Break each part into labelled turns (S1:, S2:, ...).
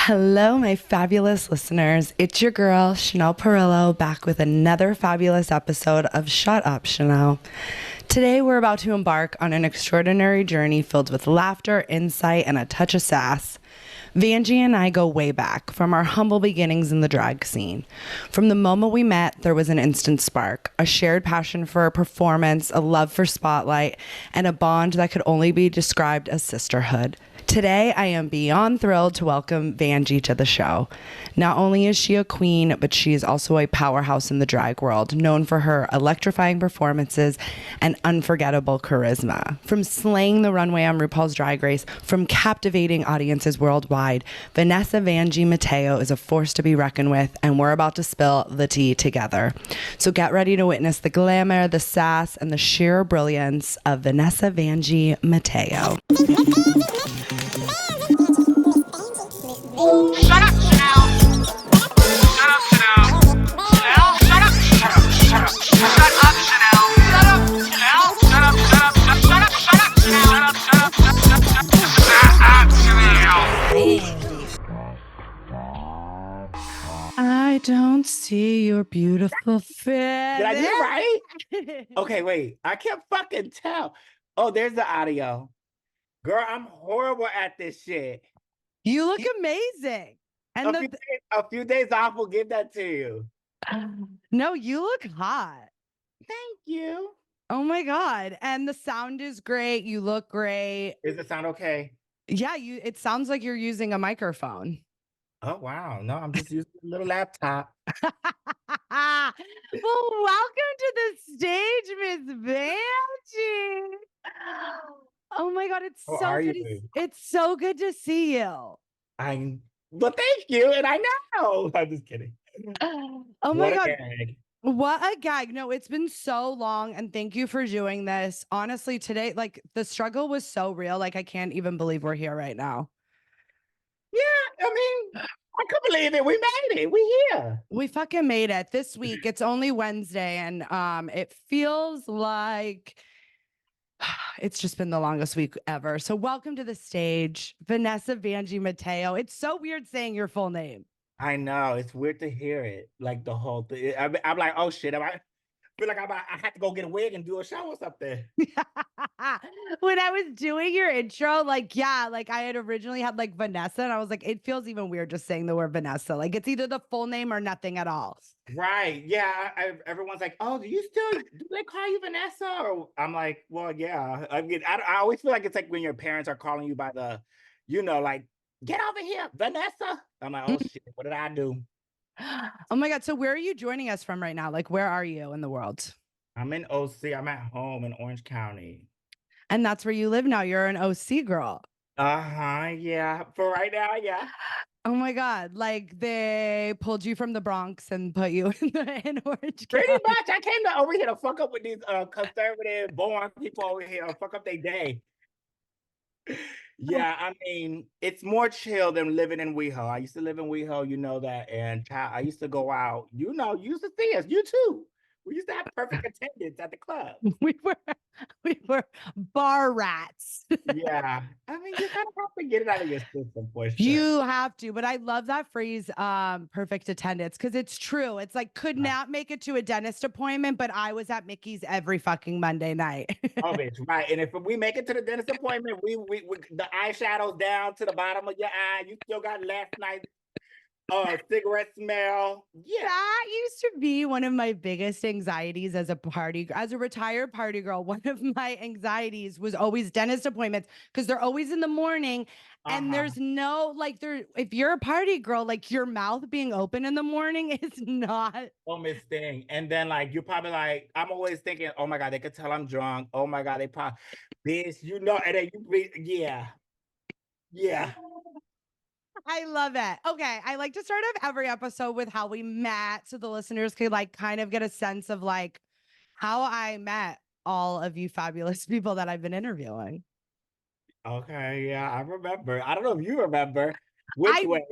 S1: Hello, my fabulous listeners. It's your girl, Chanel Perillo, back with another fabulous episode of Shut Up, Chanel. Today, we're about to embark on an extraordinary journey filled with laughter, insight, and a touch of sass. Vanjie and I go way back, from our humble beginnings in the drag scene. From the moment we met, there was an instant spark, a shared passion for performance, a love for spotlight, and a bond that could only be described as sisterhood. Today, I am beyond thrilled to welcome Vanjie to the show. Not only is she a queen, but she is also a powerhouse in the drag world, known for her electrifying performances and unforgettable charisma. From slaying the runway on RuPaul's Drag Race, from captivating audiences worldwide, Vanessa Vanjie Mateo is a force to be reckoned with, and we're about to spill the tea together. So get ready to witness the glamour, the sass, and the sheer brilliance of Vanessa Vanjie Mateo.
S2: Shut up, Chanel! Shut up, Chanel! Chanel, shut up! Shut up, shut up! Shut up, Chanel! Shut up, Chanel! Shut up, shut up! Shut up, shut up, Chanel! Shut up, shut up! Shut up, Chanel!
S1: I don't see your beautiful face.
S3: Did I do it right? Okay, wait. I can't fucking tell. Oh, there's the audio. Girl, I'm horrible at this shit.
S1: You look amazing. And
S3: A few days off will give that to you.
S1: No, you look hot.
S3: Thank you.
S1: Oh my God. And the sound is great. You look great.
S3: Does it sound okay?
S1: Yeah, it sounds like you're using a microphone.
S3: Oh, wow. No, I'm just using a little laptop.
S1: Well, welcome to the stage, Miss Vanjie. Oh my God,
S3: How are you?
S1: It's so good to see you.
S3: Well, thank you. And I know. I'm just kidding.
S1: Oh my
S3: What
S1: God.
S3: a gag.
S1: What a gag. No, it's been so long, and thank you for doing this. Honestly, today, like, the struggle was so real. Like, I can't even believe we're here right now.
S3: Yeah, I mean, I couldn't believe it. We made it. We here.
S1: We fucking made it. This week, it's only Wednesday, and it feels like it's just been the longest week ever. So welcome to the stage, Vanessa Vanjie Mateo. It's so weird saying your full name.
S3: I know. It's weird to hear it. Like the whole thing. I'm like, oh shit. I feel like I have to go get a wig and do a show or something.
S1: When I was doing your intro, like, yeah, like I had originally had like Vanessa, and I was like, it feels even weird just saying the word Vanessa. Like, it's either the full name or nothing at all.
S3: Right. Yeah. Everyone's like, oh, do they call you Vanessa? Or I'm like, well, yeah. I mean, I always feel like it's like when your parents are calling you by the, like, get over here, Vanessa. I'm like, oh shit, what did I do?
S1: Oh my God. So where are you joining us from right now? Like, where are you in the world?
S3: I'm in OC. I'm at home in Orange County.
S1: And that's where you live now. You're an OC girl.
S3: Uh-huh. Yeah. For right now, yeah.
S1: Oh my God. Like, they pulled you from the Bronx and put you in Orange
S3: Pretty
S1: County.
S3: much. I came over here to fuck up with these conservative born people over here, fuck up their day. Yeah, I mean, it's more chill than living in WeHo. I used to live in WeHo, you know that, and I used to go out, you used to see us, you too. We used to have perfect attendance at the club.
S1: We were bar rats.
S3: Yeah, I mean, you kind of have to get it out of your system for sure.
S1: You have to, but I love that phrase, perfect attendance, because it's true. It's like, could not make it to a dentist appointment, but I was at Mickey's every fucking Monday night.
S3: Oh, bitch, right. And if we make it to the dentist appointment, we the eyeshadow's down to the bottom of your eye. You still got last night's cigarette smell. Yeah.
S1: That used to be one of my biggest anxieties as a retired party girl. One of my anxieties was always dentist appointments, because they're always in the morning. And there's no, like, if you're a party girl, like, your mouth being open in the morning is not.
S3: Oh, Miss Thing. And then, like, you're probably like, I'm always thinking, oh my God, they could tell I'm drunk. Oh my God, they probably, bitch, and then yeah. Yeah.
S1: I love it. Okay. I like to start off every episode with how we met, so the listeners could, like, kind of get a sense of, like, how I met all of you fabulous people that I've been interviewing.
S3: Okay, yeah, I remember. I don't know if you remember which way.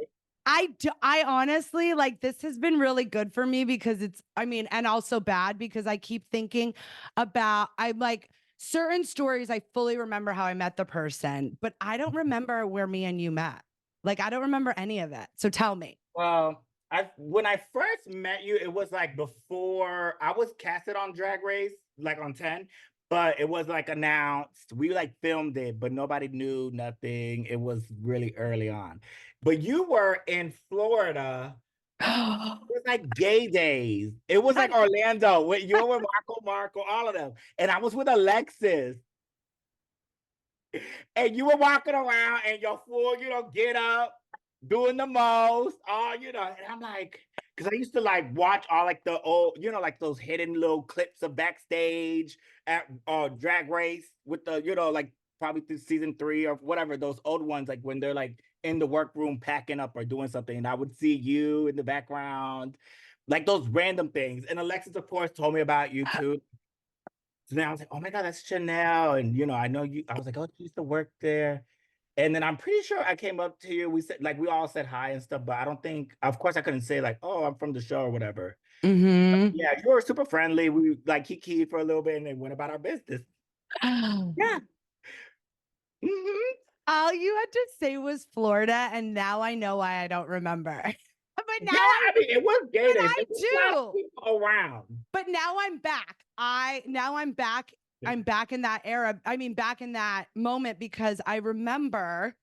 S1: I honestly, like, this has been really good for me, because and also bad, because I keep thinking about, I'm like, certain stories, I fully remember how I met the person, but I don't remember where me and you met. Like, I don't remember any of it. So tell me.
S3: Well, when I first met you, it was like before I was casted on Drag Race, like on 10, but it was like announced. We like filmed it, but nobody knew nothing. It was really early on. But you were in Florida. It was like gay days. It was like Orlando. You were with Marco, all of them. And I was with Alexis. And you were walking around and your full, get up, doing the most, all, and I'm like, because I used to like watch all like the old, like those hidden little clips of backstage at Drag Race with the, like probably through season 3 or whatever, those old ones, like when they're like in the workroom packing up or doing something. And I would see you in the background, like those random things. And Alexis, of course, told me about you too. So then I was like, oh my God, that's Chanel. And, I know you, I was like, oh, she used to work there. And then I'm pretty sure I came up to you. We said, like, we all said hi and stuff, but I don't think, of course, I couldn't say, like, oh, I'm from the show or whatever.
S1: Mm-hmm.
S3: Yeah, you were super friendly. We like kiki for a little bit and then went about our business. Yeah.
S1: All you had to say was Florida, and now I know why I don't remember. But now
S3: I mean, it was gay days.
S1: I do.
S3: People around.
S1: But now I'm back. I'm back. I'm back in that era. I mean, back in that moment because I remember.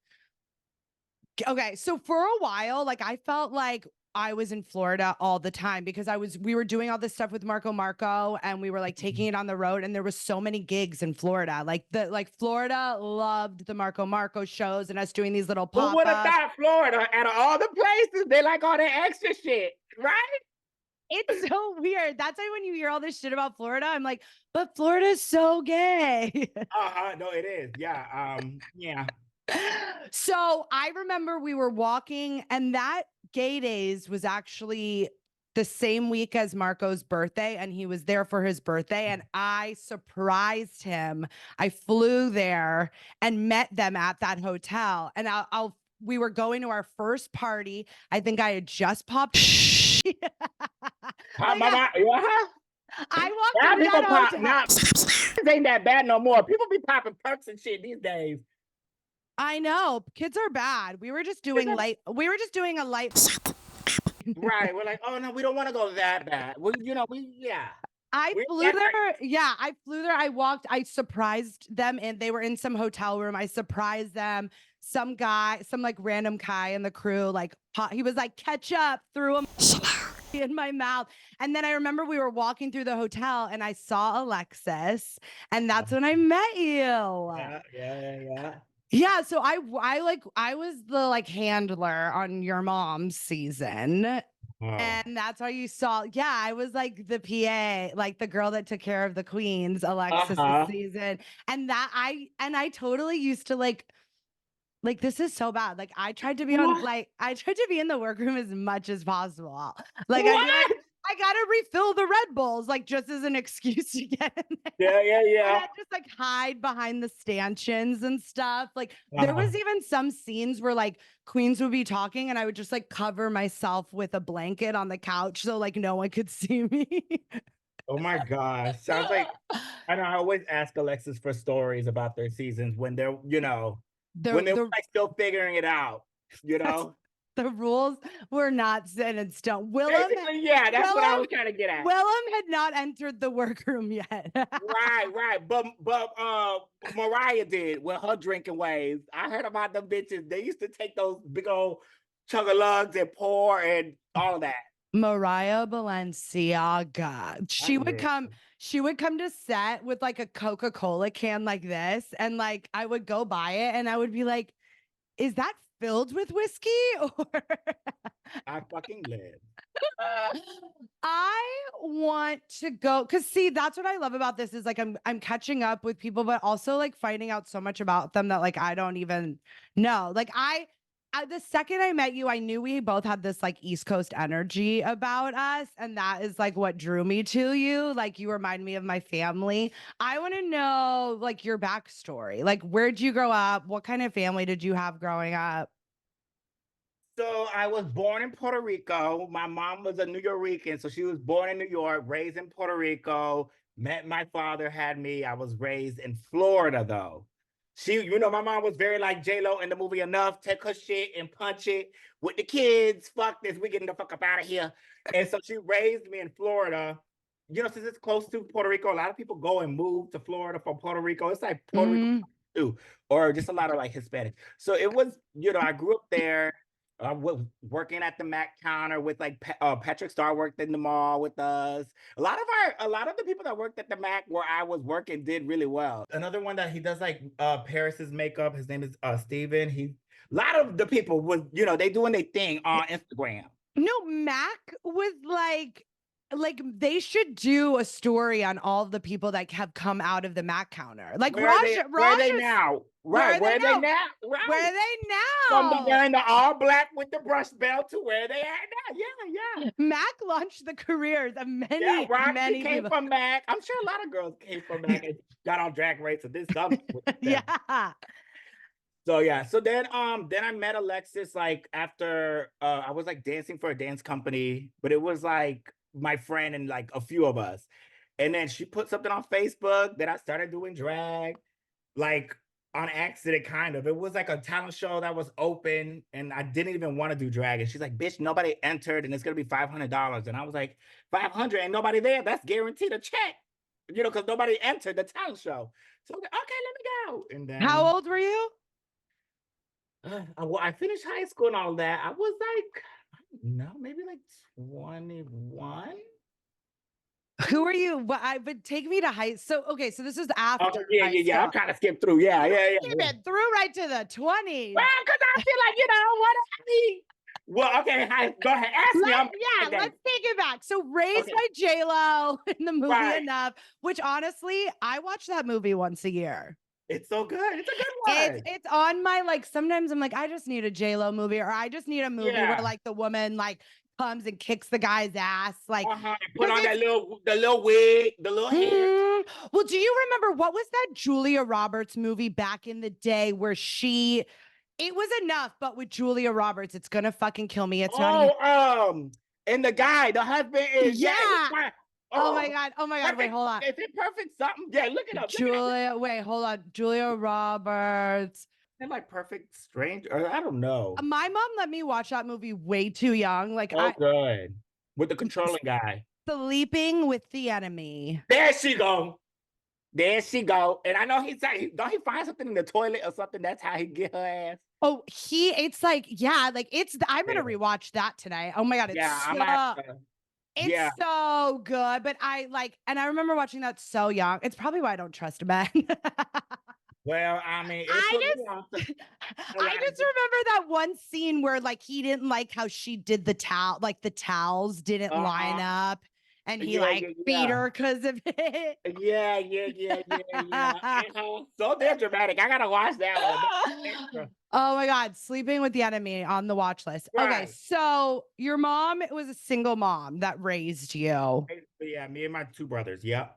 S1: Okay, so for a while, like I felt like I was in Florida all the time because we were doing all this stuff with Marco and we were like taking it on the road and there was so many gigs in Florida. Like Florida loved the Marco shows and us doing these little pop-ups.
S3: Who would have thought Florida out of all the places they like all that extra shit, right?
S1: It's so weird. That's why when you hear all this shit about Florida, I'm like, but Florida's so gay.
S3: No, it is. Yeah. Yeah.
S1: So I remember we were walking, and that gay days was actually the same week as Marco's birthday, and he was there for his birthday, and I surprised him. I flew there and met them at that hotel, and we were going to our first party. I think I had just popped. I walked
S3: now
S1: into
S3: people
S1: that
S3: pop. Now, it ain't that bad no more. People be popping perks and shit these days.
S1: I know kids are bad. We were just doing a light.
S3: Right. We're like, oh no, we don't want to go that bad.
S1: I flew there. Yeah, I flew there. I surprised them and they were in some hotel room. I surprised them. Some like random guy in the crew, like he was like ketchup, threw him in my mouth. And then I remember we were walking through the hotel and I saw Alexis and that's when I met you.
S3: Yeah.
S1: Yeah, so I was the like handler on your mom's season. Oh. And that's why you saw, I was like the PA, like the girl that took care of the queens, Alexis season. And I totally used to like this is so bad. Like I tried to be I tried to be in the workroom as much as possible. Like I gotta refill the Red Bulls, like just as an excuse to get in there.
S3: Yeah.
S1: I just like hide behind the stanchions and stuff. Like there was even some scenes where like queens would be talking and I would just like cover myself with a blanket on the couch so like no one could see me.
S3: Oh my gosh. Sounds like I know I always ask Alexis for stories about their seasons when they're, when they were like still figuring it out,
S1: The rules were not set in stone.
S3: That's what I was trying to get at.
S1: Willem had not entered the workroom yet.
S3: Right. But Mariah did with her drinking ways. I heard about them bitches. They used to take those big old chug-a-lugs and pour and all of that.
S1: Mariah Balenciaga. She would come to set with like a Coca-Cola can like this. And like I would go buy it and I would be like, is that filled with whiskey or
S3: I fucking live.
S1: I want to go because see that's what I love about this is like I'm catching up with people but also like finding out so much about them that like I don't even know. Like I the second I met you I knew we both had this like East Coast energy about us and that is like what drew me to you. Like you remind me of my family. I want to know like your backstory. Like where'd you grow up? What kind of family did you have growing up?
S3: So I was born in Puerto Rico. My mom was a New Yorican, so she was born in New York, raised in Puerto Rico, met my father, had me. I was raised in Florida though. my mom was very like J-Lo in the movie Enough, take her shit and punch it with the kids. Fuck this, we getting the fuck up out of here. And so she raised me in Florida. Since it's close to Puerto Rico, a lot of people go and move to Florida from Puerto Rico. It's like Puerto Rico too, or just a lot of like Hispanic. So it was, I grew up there. Working at the Mac counter with like Patrick Star worked in the mall with us. A lot of the people that worked at the Mac where I was working did really well. Another one that he does like Paris's makeup. His name is Steven. A lot of the people was, they doing their thing on Instagram.
S1: No, Mac was like they should do a story on all the people that have come out of the Mac counter. Like
S3: where are they now? Right, where are they now? Right.
S1: Where are they now?
S3: From wearing the all black with the brush belt to where they at now. Yeah.
S1: Mac launched the careers of many,
S3: many came
S1: people.
S3: from Mac. I'm sure a lot of girls came from Mac and got on Drag Race and did something with them.
S1: Yeah.
S3: So then I met Alexis like after I was like dancing for a dance company, but it was like my friend and like a few of us. And then she put something on Facebook that I started doing drag, like on accident, kind of. It was like a talent show that was open and I didn't even want to do drag. And she's like, bitch, nobody entered and it's gonna be $500. And I was like, 500 and nobody there, that's guaranteed a check. Because nobody entered the talent show. So I was like, okay, let me go. And then
S1: how old were you?
S3: Well, I finished high school and all that. I was like, no, maybe like 21.
S1: Who are you? Well, but take me to high. So this is after.
S3: Oh, yeah. I'm kind of skipped through. Yeah.
S1: Skip through right to the 20s.
S3: Well, because I feel like what I mean. Well, okay, go ahead. Ask me.
S1: Let's take it back. So raised by J-Lo in the movie Enough, which honestly, I watch that movie once a year.
S3: It's so good. It's a good one.
S1: It's on my like. Sometimes I'm like, I just need a J-Lo movie, or I just need a movie where like the woman like comes and kicks the guy's ass, like
S3: put on the little wig, the little hair.
S1: Well, do you remember what was that Julia Roberts movie back in the day where it was Enough, but with Julia Roberts? It's gonna fucking kill me. It's not.
S3: And the husband is
S1: Oh my god!
S3: Perfect.
S1: Wait, hold on.
S3: Is it Perfect something? Yeah, look it up.
S1: Wait, hold on. Julia Roberts.
S3: They're like Perfect Stranger. I don't know.
S1: My mom let me watch that movie way too young. Like,
S3: good. With the controlling guy.
S1: Sleeping with the Enemy.
S3: There she go. And I know don't he find something in the toilet or something? That's how he get her ass.
S1: Oh, I'm gonna rewatch that tonight. Oh my god, it's so good. But I remember watching that so young. It's probably why I don't trust men.
S3: Well, I mean,
S1: I just remember that one scene where like he didn't like how she did the towels didn't line up, and he beat her because of it.
S3: Yeah. So they're dramatic. I gotta watch that one.
S1: Oh my god, Sleeping with the Enemy on the watch list. Right. Okay, so your mom was a single mom that raised you.
S3: Yeah, me and my two brothers. Yep.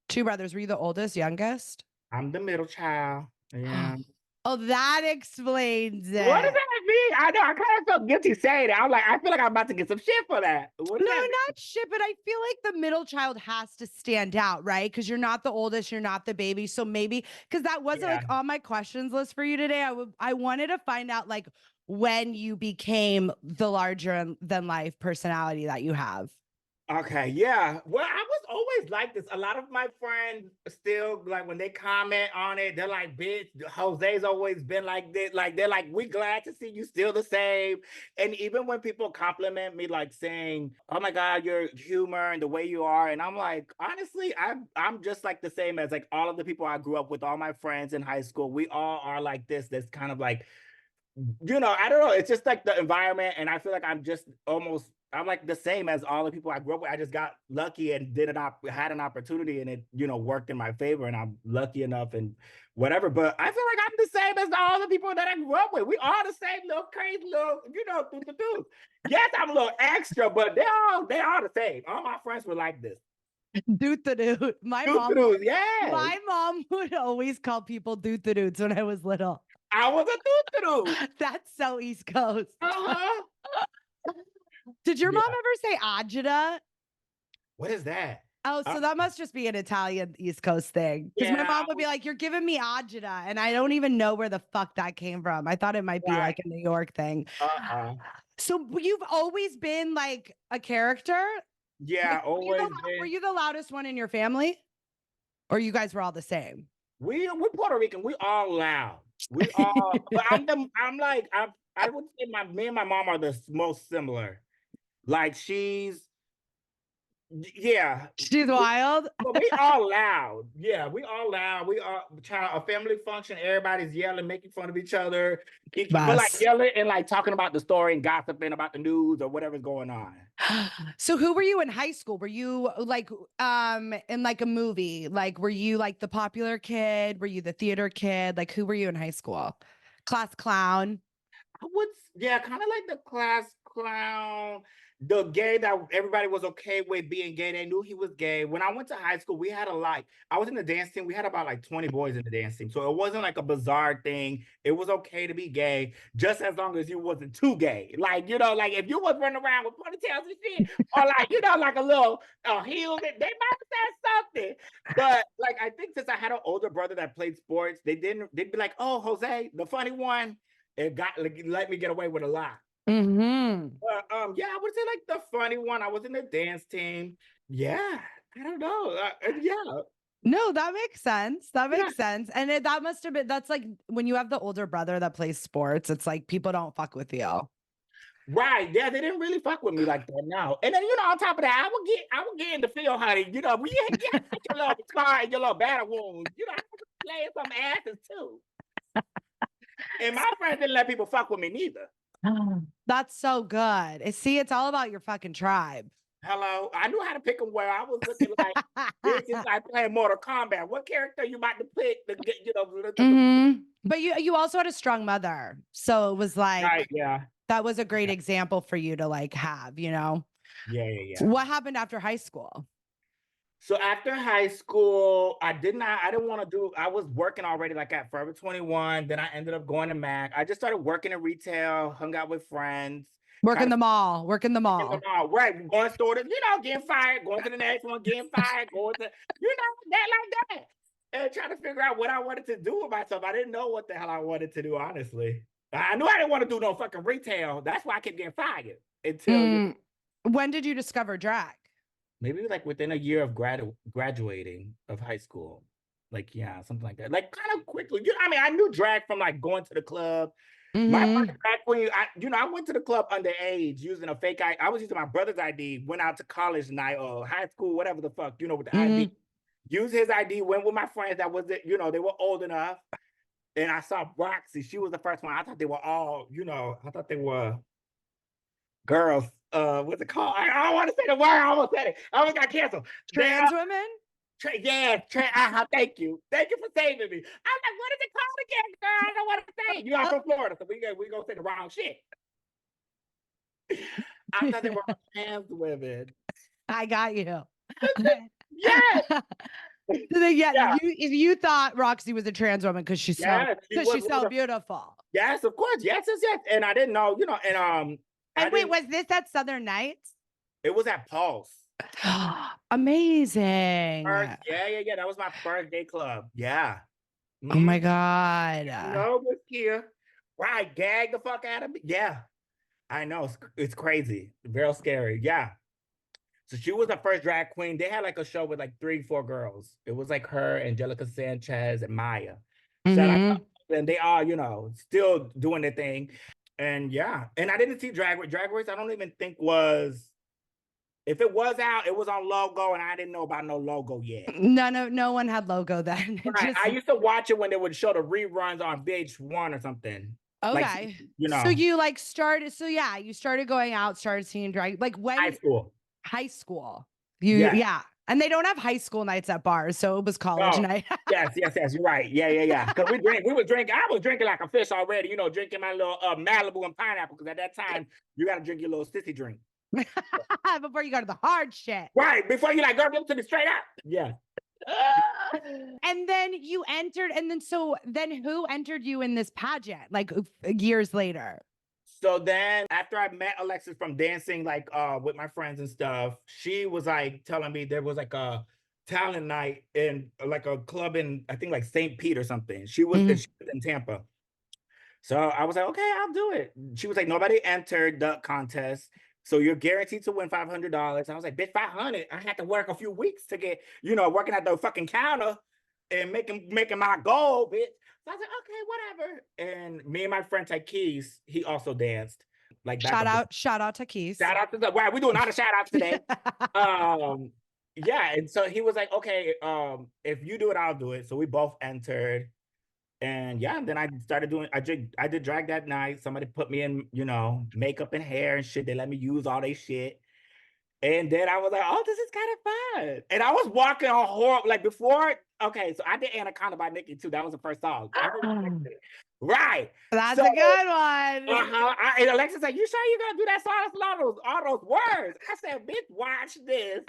S1: Two brothers. Were you the oldest, youngest?
S3: I'm the middle child. Yeah.
S1: Oh, that explains it.
S3: What does that mean? I know. I kind of felt guilty saying it. I feel like I'm about to get some shit for that.
S1: No, not shit, but I feel like the middle child has to stand out, right? Because you're not the oldest, you're not the baby. So maybe, because that wasn't like on my questions list for you today. I wanted to find out like when you became the larger than life personality that you have.
S3: Okay, yeah. Well, I was always like this. A lot of my friends still, like, when they comment on it, they're like, bitch, Jose's always been like this. Like, they're like, we glad to see you still the same. And even when people compliment me, like saying, oh my God, your humor and the way you are. And I'm like, honestly, I'm just like the same as like all of the people I grew up with, all my friends in high school. We all are like this. That's kind of like, I don't know. It's just like the environment. And I feel like I'm like the same as all the people I grew up with. I just got lucky and had an opportunity, and it, worked in my favor, and I'm lucky enough and whatever. But I feel like I'm the same as all the people that I grew up with. We all the same little crazy little, do. Yes, I'm a little extra, but they all the same. All my friends were like this.
S1: Doot-the-doot. My mom would always call people doot-the-doots when I was little.
S3: I was a doot-the-doot.
S1: That's so East Coast.
S3: Uh-huh.
S1: Did your mom ever say agita?
S3: What is that?
S1: Oh, so that must just be an Italian East Coast thing. Because my
S3: Yeah,
S1: mom would be like, "You're giving me agita," and I don't even know where the fuck that came from. I thought it might be
S3: right.
S1: like a New York thing.
S3: Uh-uh.
S1: So you've always been like a character?
S3: Yeah,
S1: Like,
S3: always
S1: were
S3: been.
S1: you the loudest one in your family? Or you guys were all the same?
S3: We're Puerto Rican. We all loud. We all, but I'm like, I would say me and my mom are the most similar. Like yeah.
S1: She's wild.
S3: But we all loud. Yeah, we all loud. We are a family function. Everybody's yelling, making fun of each other, but like
S1: Best.
S3: yelling and like talking about the story and gossiping about the news or whatever's going on.
S1: So who were you in high school? Were you like in like a movie? Like were you like the popular kid? Were you the theater kid? Like who were you in high school? Class clown?
S3: I would, yeah, kind of like the class clown, the gay that everybody was okay with being gay. They knew he was gay. When I went to high school, we had I was in the dance team. We had about like 20 boys in the dance team. So it wasn't like a bizarre thing. It was okay to be gay, just as long as you wasn't too gay. Like, like if you was running around with ponytails and shit, or like, like a little heels, they might have said something. But like, I think since I had an older brother that played sports, they'd be like, oh, Jose, the funny one. It let me get away with a lot.
S1: Mm-hmm.
S3: Yeah, I would say like the funny one. I was in the dance team. Yeah, I don't know. Yeah,
S1: No, that makes sense. That
S3: yeah,
S1: makes sense. And that must have been, that's like when you have the older brother that plays sports, it's like people don't fuck with you.
S3: right. Yeah, they didn't really fuck with me like that now. And then on top of that, I would get in the field, honey. When you get your little scar and your little battle wounds, I was playing some asses too. And my friends didn't let people fuck with me neither.
S1: That's so good. See, it's all about your fucking tribe.
S3: Hello, I knew how to pick them where I was looking like this is like playing Mortal Kombat. What character you about to pick to get,
S1: But you also had a strong mother. So it was like
S3: right, yeah.
S1: that was a great
S3: Yeah.
S1: example for you to like have,
S3: Yeah.
S1: What happened after high school?
S3: So after high school, I didn't want to I was working already like at Forever 21. Then I ended up going to Mac. I just started working in retail, hung out with friends.
S1: Working the mall.
S3: Right. Going to store getting fired, going to the next one, getting fired, going to, that like that. And trying to figure out what I wanted to do with myself. I didn't know what the hell I wanted to do, honestly. I knew I didn't want to do no fucking retail. That's why I kept getting fired. Until
S1: when did you discover drag?
S3: maybe like within a year of graduating of high school. Like, yeah, something like that. Like kind of quickly. I knew drag from like going to the club. My first drag queen, I went to the club underage using a fake ID. I was using my brother's ID, went out to college night or high school, whatever the fuck, with the ID. Used his ID, went with my friends that was, they were old enough. And I saw Roxy. She was the first one. I thought they were all, I thought they were girls. What's it called? I don't want to say the word. I almost said it. I almost got canceled.
S1: Trans women?
S3: Thank you. Thank you for saving me. I'm like, what is it called again, girl? I don't know what to say. I'm from Florida, so we gonna say the wrong shit. I thought they were trans women.
S1: I got you.
S3: Yes.
S1: Yeah. You thought Roxy was a trans woman because she's she's so beautiful.
S3: Yes, of course. Yes. And I didn't know,
S1: And wait, was this at Southern Nights?
S3: It was at Pulse.
S1: Amazing.
S3: Yeah. That was my first gay club. Yeah.
S1: Oh my God.
S3: Was here. Right. Gag the fuck out of me. Yeah. I know. It's crazy. Very scary. Yeah. So she was the first drag queen. They had like a show with like 3-4 girls. It was like her, Angelica Sanchez, and Maya. And they are, still doing their thing. And yeah. And I didn't see Drag Race. Drag Race, I don't even think was. If it was out, it was on Logo, and I didn't know about no Logo yet.
S1: No one had Logo then.
S3: Right. I used to watch it when they would show the reruns on VH1 or something.
S1: Okay. So you like started. So yeah, you started going out, started seeing drag. Like when? High school. Yeah. And they don't have high school nights at bars, so it was college night.
S3: Yes. You're right. Yeah. Because we were drinking. I was drinking like a fish already. Drinking my little Malibu and pineapple. Because at that time, you got to drink your little sissy drink.
S1: Before you go to the hard shit.
S3: Right. Before you like, girl, give it to me straight up. Yeah.
S1: And then you entered, and then who entered you in this pageant like years later?
S3: So then after I met Alexis from dancing, like with my friends and stuff, she was like telling me there was like a talent night in like a club in, I think like St. Pete or something. She was in Tampa. So I was like, okay, I'll do it. She was like, nobody entered the contest. So you're guaranteed to win $500. I was like, bitch, 500. I had to work a few weeks to get, working at the fucking counter and making my goal, bitch. So I was like, okay, whatever. And me and my friend Keys, he also danced. Like
S1: shout out to Keys.
S3: Shout out to the wow, we're doing all the shout outs today. Yeah, and so he was like, okay, if you do it, I'll do it. So we both entered. And yeah, then I started doing, I did drag that night. Somebody put me in, makeup and hair and shit. They let me use all their shit. And then I was like, oh, this is kind of fun. And I was walking on horrible, like before, okay, so I did Anaconda by Nicki too. That was the first song. Right.
S1: That's a good one.
S3: And Alexis said, you sure you're going to do that song? That's all those words. I said, bitch, watch this.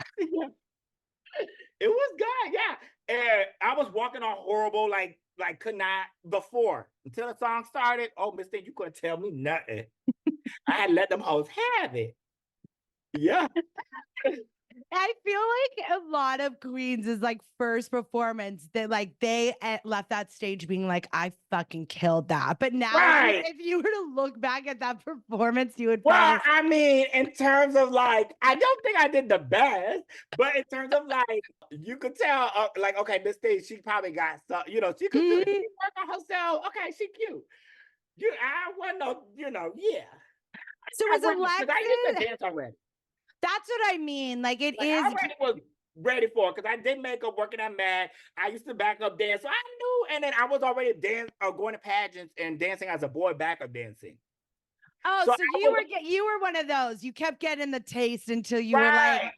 S3: It was good, yeah. And I was walking on horrible, like could not before until the song started. Oh, Miss Thing, you couldn't tell me nothing. I had to let them hoes have it. Yeah.
S1: I feel like a lot of queens is like first performance that like they left that stage being like, I fucking killed that. But now if you were to look back at that performance, you would
S3: well, I mean, in terms of like, I don't think I did the best, but in terms of like, you could tell like, okay, Miss Thing, she probably got some, she could do she work on herself. Okay, she cute. I want no, yeah.
S1: So was Alexis,
S3: I used to dance already.
S1: That's what I mean. Like it is.
S3: I already was ready for it because I did makeup working at Mad. I used to back up dance. So I knew, and then I was already going to pageants and dancing as a boy backup dancing.
S1: Oh, so you were one of those. You kept getting the taste until you were like,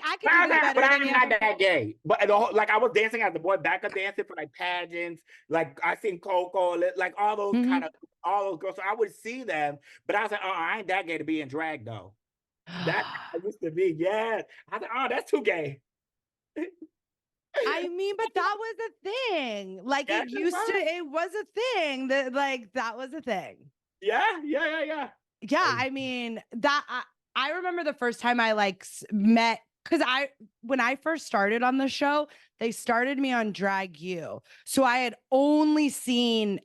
S1: I could do this better
S3: but
S1: than
S3: I'm
S1: you.
S3: not that gay. But like I was dancing as a boy backup dancing for like pageants. Like I seen Coco, like all those all those girls. So I would see them, but I was like, oh, I ain't that gay to be in drag though. That I used to be, yes. I thought, oh, that's too gay.
S1: I mean, but that was a thing. Like it was a thing that was a thing.
S3: Yeah.
S1: Yeah, I mean, I remember the first time I like met, because when I first started on the show, they started me on Drag You. So I had only seen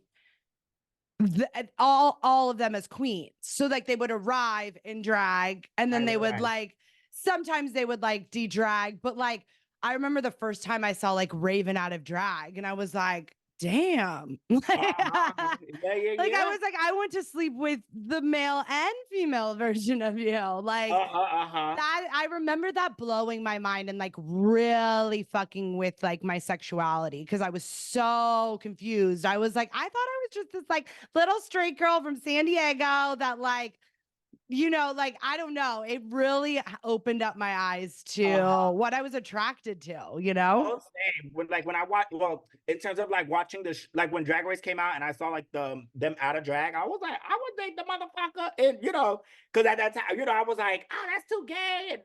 S1: all of them as queens. So like they would arrive in drag and then they would like, sometimes they would like de-drag, but like I remember the first time I saw like Raven out of drag and I was like, damn. Like I was like, I went to sleep with the male and female version of you. Like that, I remember that blowing my mind and like really fucking with like my sexuality because I was so confused. I was like, I thought I was just this like little straight girl from San Diego that like, like, I don't know. It really opened up my eyes to what I was attracted to,
S3: Oh, same. When I watch, well, in terms of like watching like when Drag Race came out and I saw like them out of drag, I was like, I would date the motherfucker. And, because at that time, I was like, oh, that's too gay.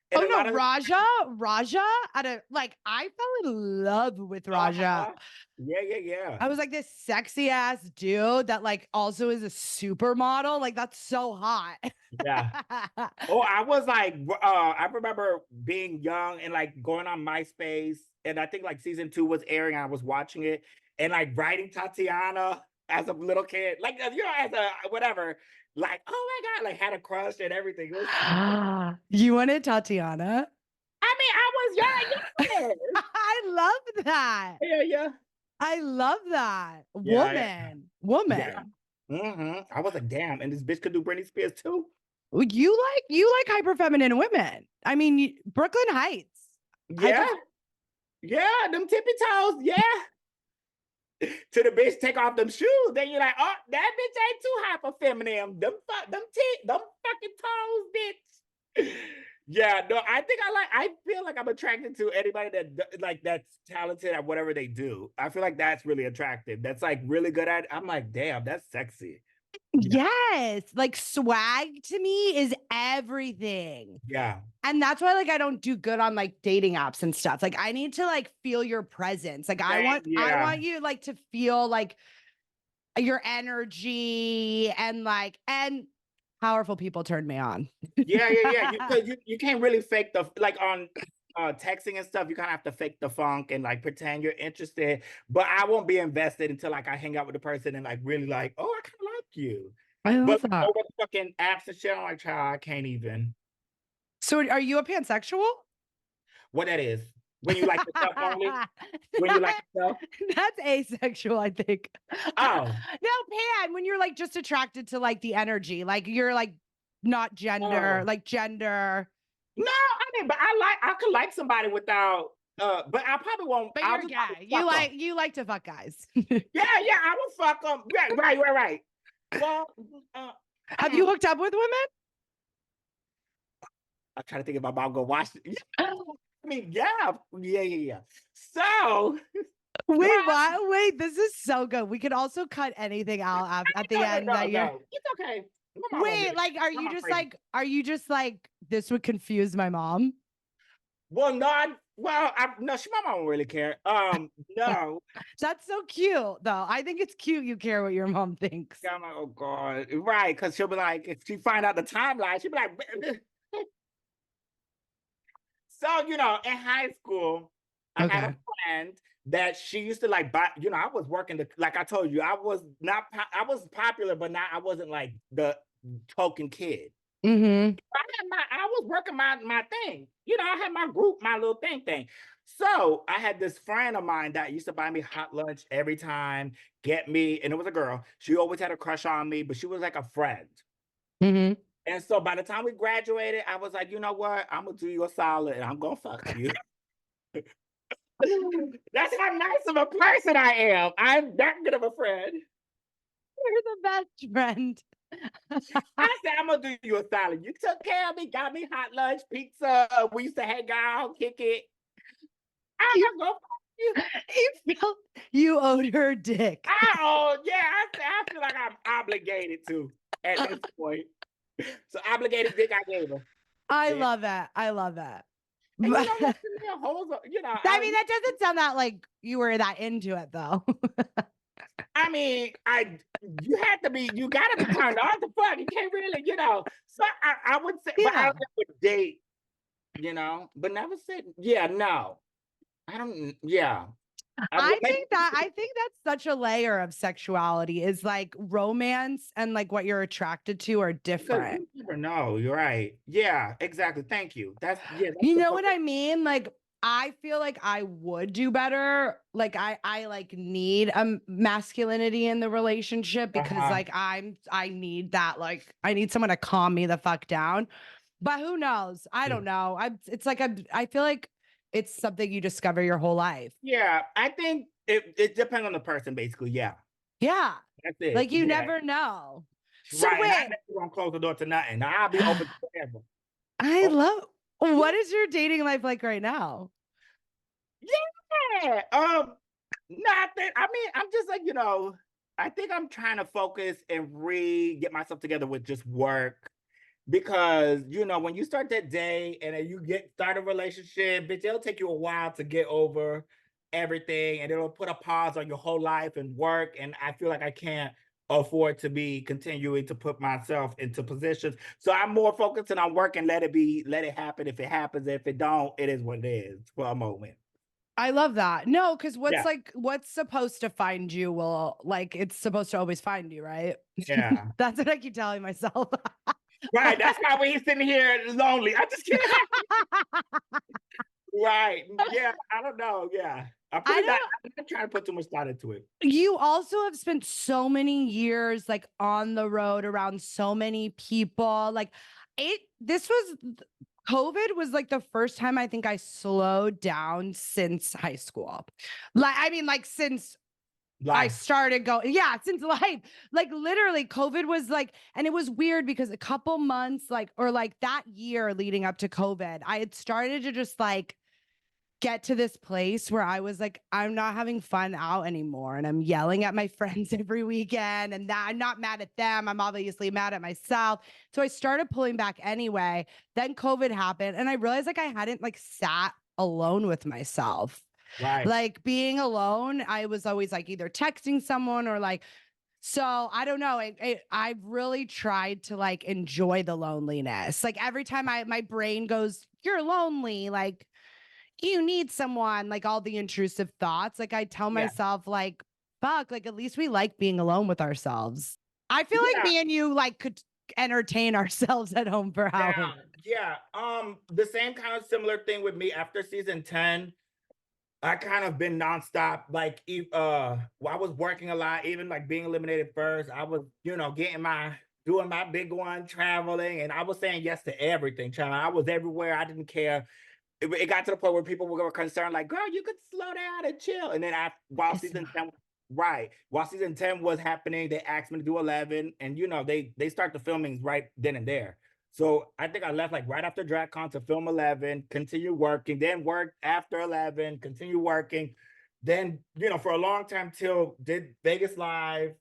S3: And
S1: oh no, Raja I fell in love with Raja.
S3: Yeah.
S1: I was like this sexy ass dude that like also is a supermodel. Like that's so hot.
S3: Yeah. Oh, I was like, I remember being young and like going on MySpace, and I think like season 2 was airing. And I was watching it and like writing Tatiana as a little kid, like as a whatever. Like, oh my God, like had a crush and everything.
S1: You wanted Tatiana?
S3: I mean, I was young.
S1: I love that.
S3: Yeah.
S1: I love that.
S3: Yeah,
S1: Woman.
S3: Yeah. I was like, damn, and this bitch could do Britney Spears too.
S1: You like hyper feminine women. I mean, Brooklyn Heights.
S3: Yeah. Them tippy toes. Yeah. To the bitch take off them shoes, then you're like, oh, that bitch ain't too hyper feminine. Them fucking toes, bitch. Yeah, no, I feel like I'm attracted to anybody that's talented at whatever they do. I feel like that's really attractive. That's like really good at it. I'm like, damn, that's sexy.
S1: Yes, like swag to me is everything.
S3: Yeah.
S1: And that's why like I don't do good on like dating apps and stuff. Like I need to like feel your presence. Like I want you like to feel like your energy and powerful people turned me on.
S3: Yeah. You can't really fake the like on texting and stuff. You kind of have to fake the funk and like pretend you're interested. But I won't be invested until like I hang out with the person and like really like, oh, I kind of like you.
S1: I love
S3: But
S1: that.
S3: over the fucking apps and shit, I'm like, child, I can't even.
S1: So are you a pansexual?
S3: What that is? When you like yourself only? When you like yourself?
S1: That's asexual, I think.
S3: Oh.
S1: No, pan, when you're like just attracted to like the energy, like you're like not gender,
S3: Oh.
S1: like gender.
S3: No, I mean, but I could like somebody without but I probably won't.
S1: But
S3: I'll
S1: you're
S3: just
S1: gay.
S3: fuck 'em.
S1: You like to fuck guys.
S3: Yeah, I will fuck them. Right. Well,
S1: Have you hooked up with women?
S3: I'm trying to think if I'm about to go watch it. I mean, yeah. So
S1: Wait,
S3: well,
S1: what? Wait, this is so good. We could also cut anything out at the end that you're.
S3: no. It's okay. My mom won't
S1: Wait,
S3: get it.
S1: like,
S3: My mom crazy.
S1: are you just like, this would confuse my mom?
S3: Well, no, no, my mom won't really care. No.
S1: That's so cute, though. I think it's cute you care what your mom thinks.
S3: I'm like, oh God. Right, because she'll be like, if she find out the timeline, she'll be like, so, in high school, I had a friend that she used to like buy, I was working like I told you, I was popular, but I wasn't like the token kid.
S1: Mm-hmm.
S3: I was working my thing. I had my group, my little thing. So I had this friend of mine that used to buy me hot lunch every time, get me, and it was a girl. She always had a crush on me, but she was like a friend.
S1: Mm-hmm.
S3: And so by the time we graduated, I was like, you know what? I'm gonna do you a solid and I'm gonna fuck you. That's how nice of a person I am. I'm that good of a friend.
S1: You're the best friend.
S3: I said, I'm gonna do you a solid. You took care of me, got me hot lunch, pizza. We used to hang out, kick it. I'm gonna fuck you.
S1: You felt you owed her dick.
S3: I feel like I'm obligated to at this point. So obligated dick I gave her.
S1: I love it. I love it.
S3: And
S1: I mean, that doesn't sound that like you were that into it, though.
S3: I mean, you gotta be turned on to fuck. You can't really, So I would say, but I never date, but never said, no. I don't,
S1: I think that's such a layer of sexuality is like romance and like what you're attracted to are different.
S3: You never know. You're right. Yeah, exactly. Thank you. That's
S1: you know what I mean? Like, I feel like I would do better. Like I like need masculinity in the relationship because like I need that. Like I need someone to calm me the fuck down. But who knows? I don't know. I feel like it's something you discover your whole life.
S3: Yeah, I think it depends on the person, basically. Yeah.
S1: Yeah.
S3: That's it.
S1: Like you never know. So
S3: right.
S1: wait,
S3: I never gonna close the door to nothing. I'll be open forever.
S1: I love. What is your dating life like right now?
S3: Yeah. Nothing. I mean, I'm just like, I think I'm trying to focus and get myself together with just work. Because, when you start that day and then you start a relationship, bitch, it'll take you a while to get over everything and it'll put a pause on your whole life and work. And I feel like I can't afford to be continuing to put myself into positions. So I'm more focusing on work and let it happen. If it happens, if it don't, it is what it is for a moment.
S1: I love that. No, because what's supposed to find you it's supposed to always find you, right?
S3: Yeah.
S1: That's what I keep telling myself.
S3: Right. That's why we're sitting here lonely. I'm just kidding. Right. Yeah. I don't know. Yeah. I'm trying to put too much thought into it.
S1: You also have spent so many years like on the road around so many people. Like COVID was like the first time I think I slowed down since high school. Since I started going, since life, like literally COVID was like, and it was weird because a couple months, that year leading up to COVID, I had started to just like get to this place where I was like, I'm not having fun out anymore. And I'm yelling at my friends every weekend and that I'm not mad at them. I'm obviously mad at myself. So I started pulling back anyway. Then COVID happened and I realized like I hadn't like sat alone with myself.
S3: Right.
S1: Like being alone, I was always like either texting someone or like So I don't know. I've really tried to like enjoy the loneliness. Like every time my brain goes, "You're lonely," like you need someone, like all the intrusive thoughts. Like I tell
S3: Yeah.
S1: myself, like, fuck, like at least we like being alone with ourselves. I feel like
S3: Yeah.
S1: me and you like could entertain ourselves at home for
S3: Yeah.
S1: hours.
S3: Yeah. The same kind of similar thing with me after season 10. I kind of been nonstop. Like, I was working a lot, even like being eliminated first. I was, doing my big one, traveling, and I was saying yes to everything, child. I was everywhere. I didn't care. It got to the point where people were concerned, like, girl, you could slow down and chill. And then while season 10, right, while season 10 was happening, they asked me to do 11, and they start the filmings right then and there. So I think I left like right after DragCon to film 11, continue working, then work after 11, continue working. Then, for a long time till did Vegas Live,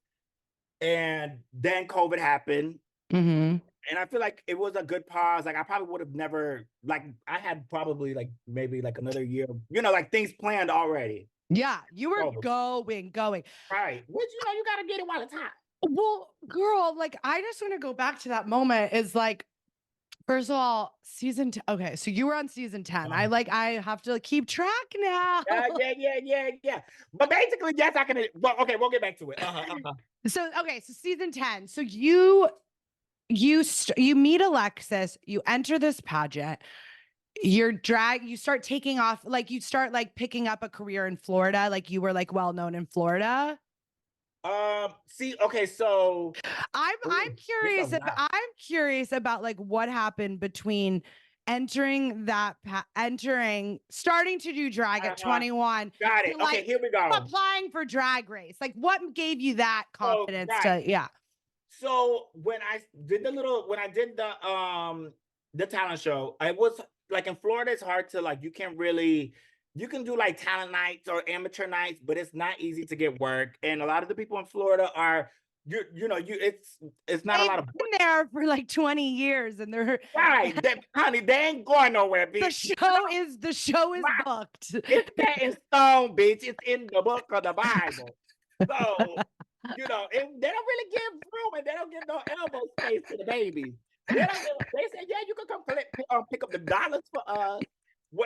S3: and then COVID happened.
S1: Mm-hmm.
S3: And I feel like it was a good pause. Like I probably would have never, like I had probably like maybe like another year, like things planned already.
S1: Yeah, you were
S3: Oh,
S1: going.
S3: right. Which you gotta get it while it's hot.
S1: Well, girl, like I just want to go back to that moment. Is like, first of all, season 10. Okay, so you were on season 10. I have to keep track now.
S3: Yeah. But basically, yes, I can. Well, okay, we'll get back to it.
S1: So season 10. So you meet Alexis, you enter this pageant, you start taking off, like you start like picking up a career in Florida, like you were like well known in Florida.
S3: See, okay, so
S1: I'm
S3: it's a
S1: curious
S3: lot.
S1: I'm curious about like what happened between starting to do drag at 21
S3: Got
S1: to
S3: it. Okay,
S1: like
S3: here we go.
S1: applying for Drag Race. Like what gave you that
S3: So,
S1: confidence
S3: right.
S1: to, yeah.
S3: So when I did the talent show, I was like in Florida, it's hard to like you can do like talent nights or amateur nights, but it's not easy to get work. And a lot of the people in Florida are it's not a
S1: They've
S3: lot of
S1: been there for like 20 years and they're
S3: right. Honey, they ain't going nowhere,
S1: the
S3: bitch.
S1: show is
S3: Right.
S1: booked.
S3: It's set in stone, bitch. It's in the book of the Bible. So, they don't really give room and they don't give no elbow space to the babies. They say, yeah, you can come pick up the dollars for us.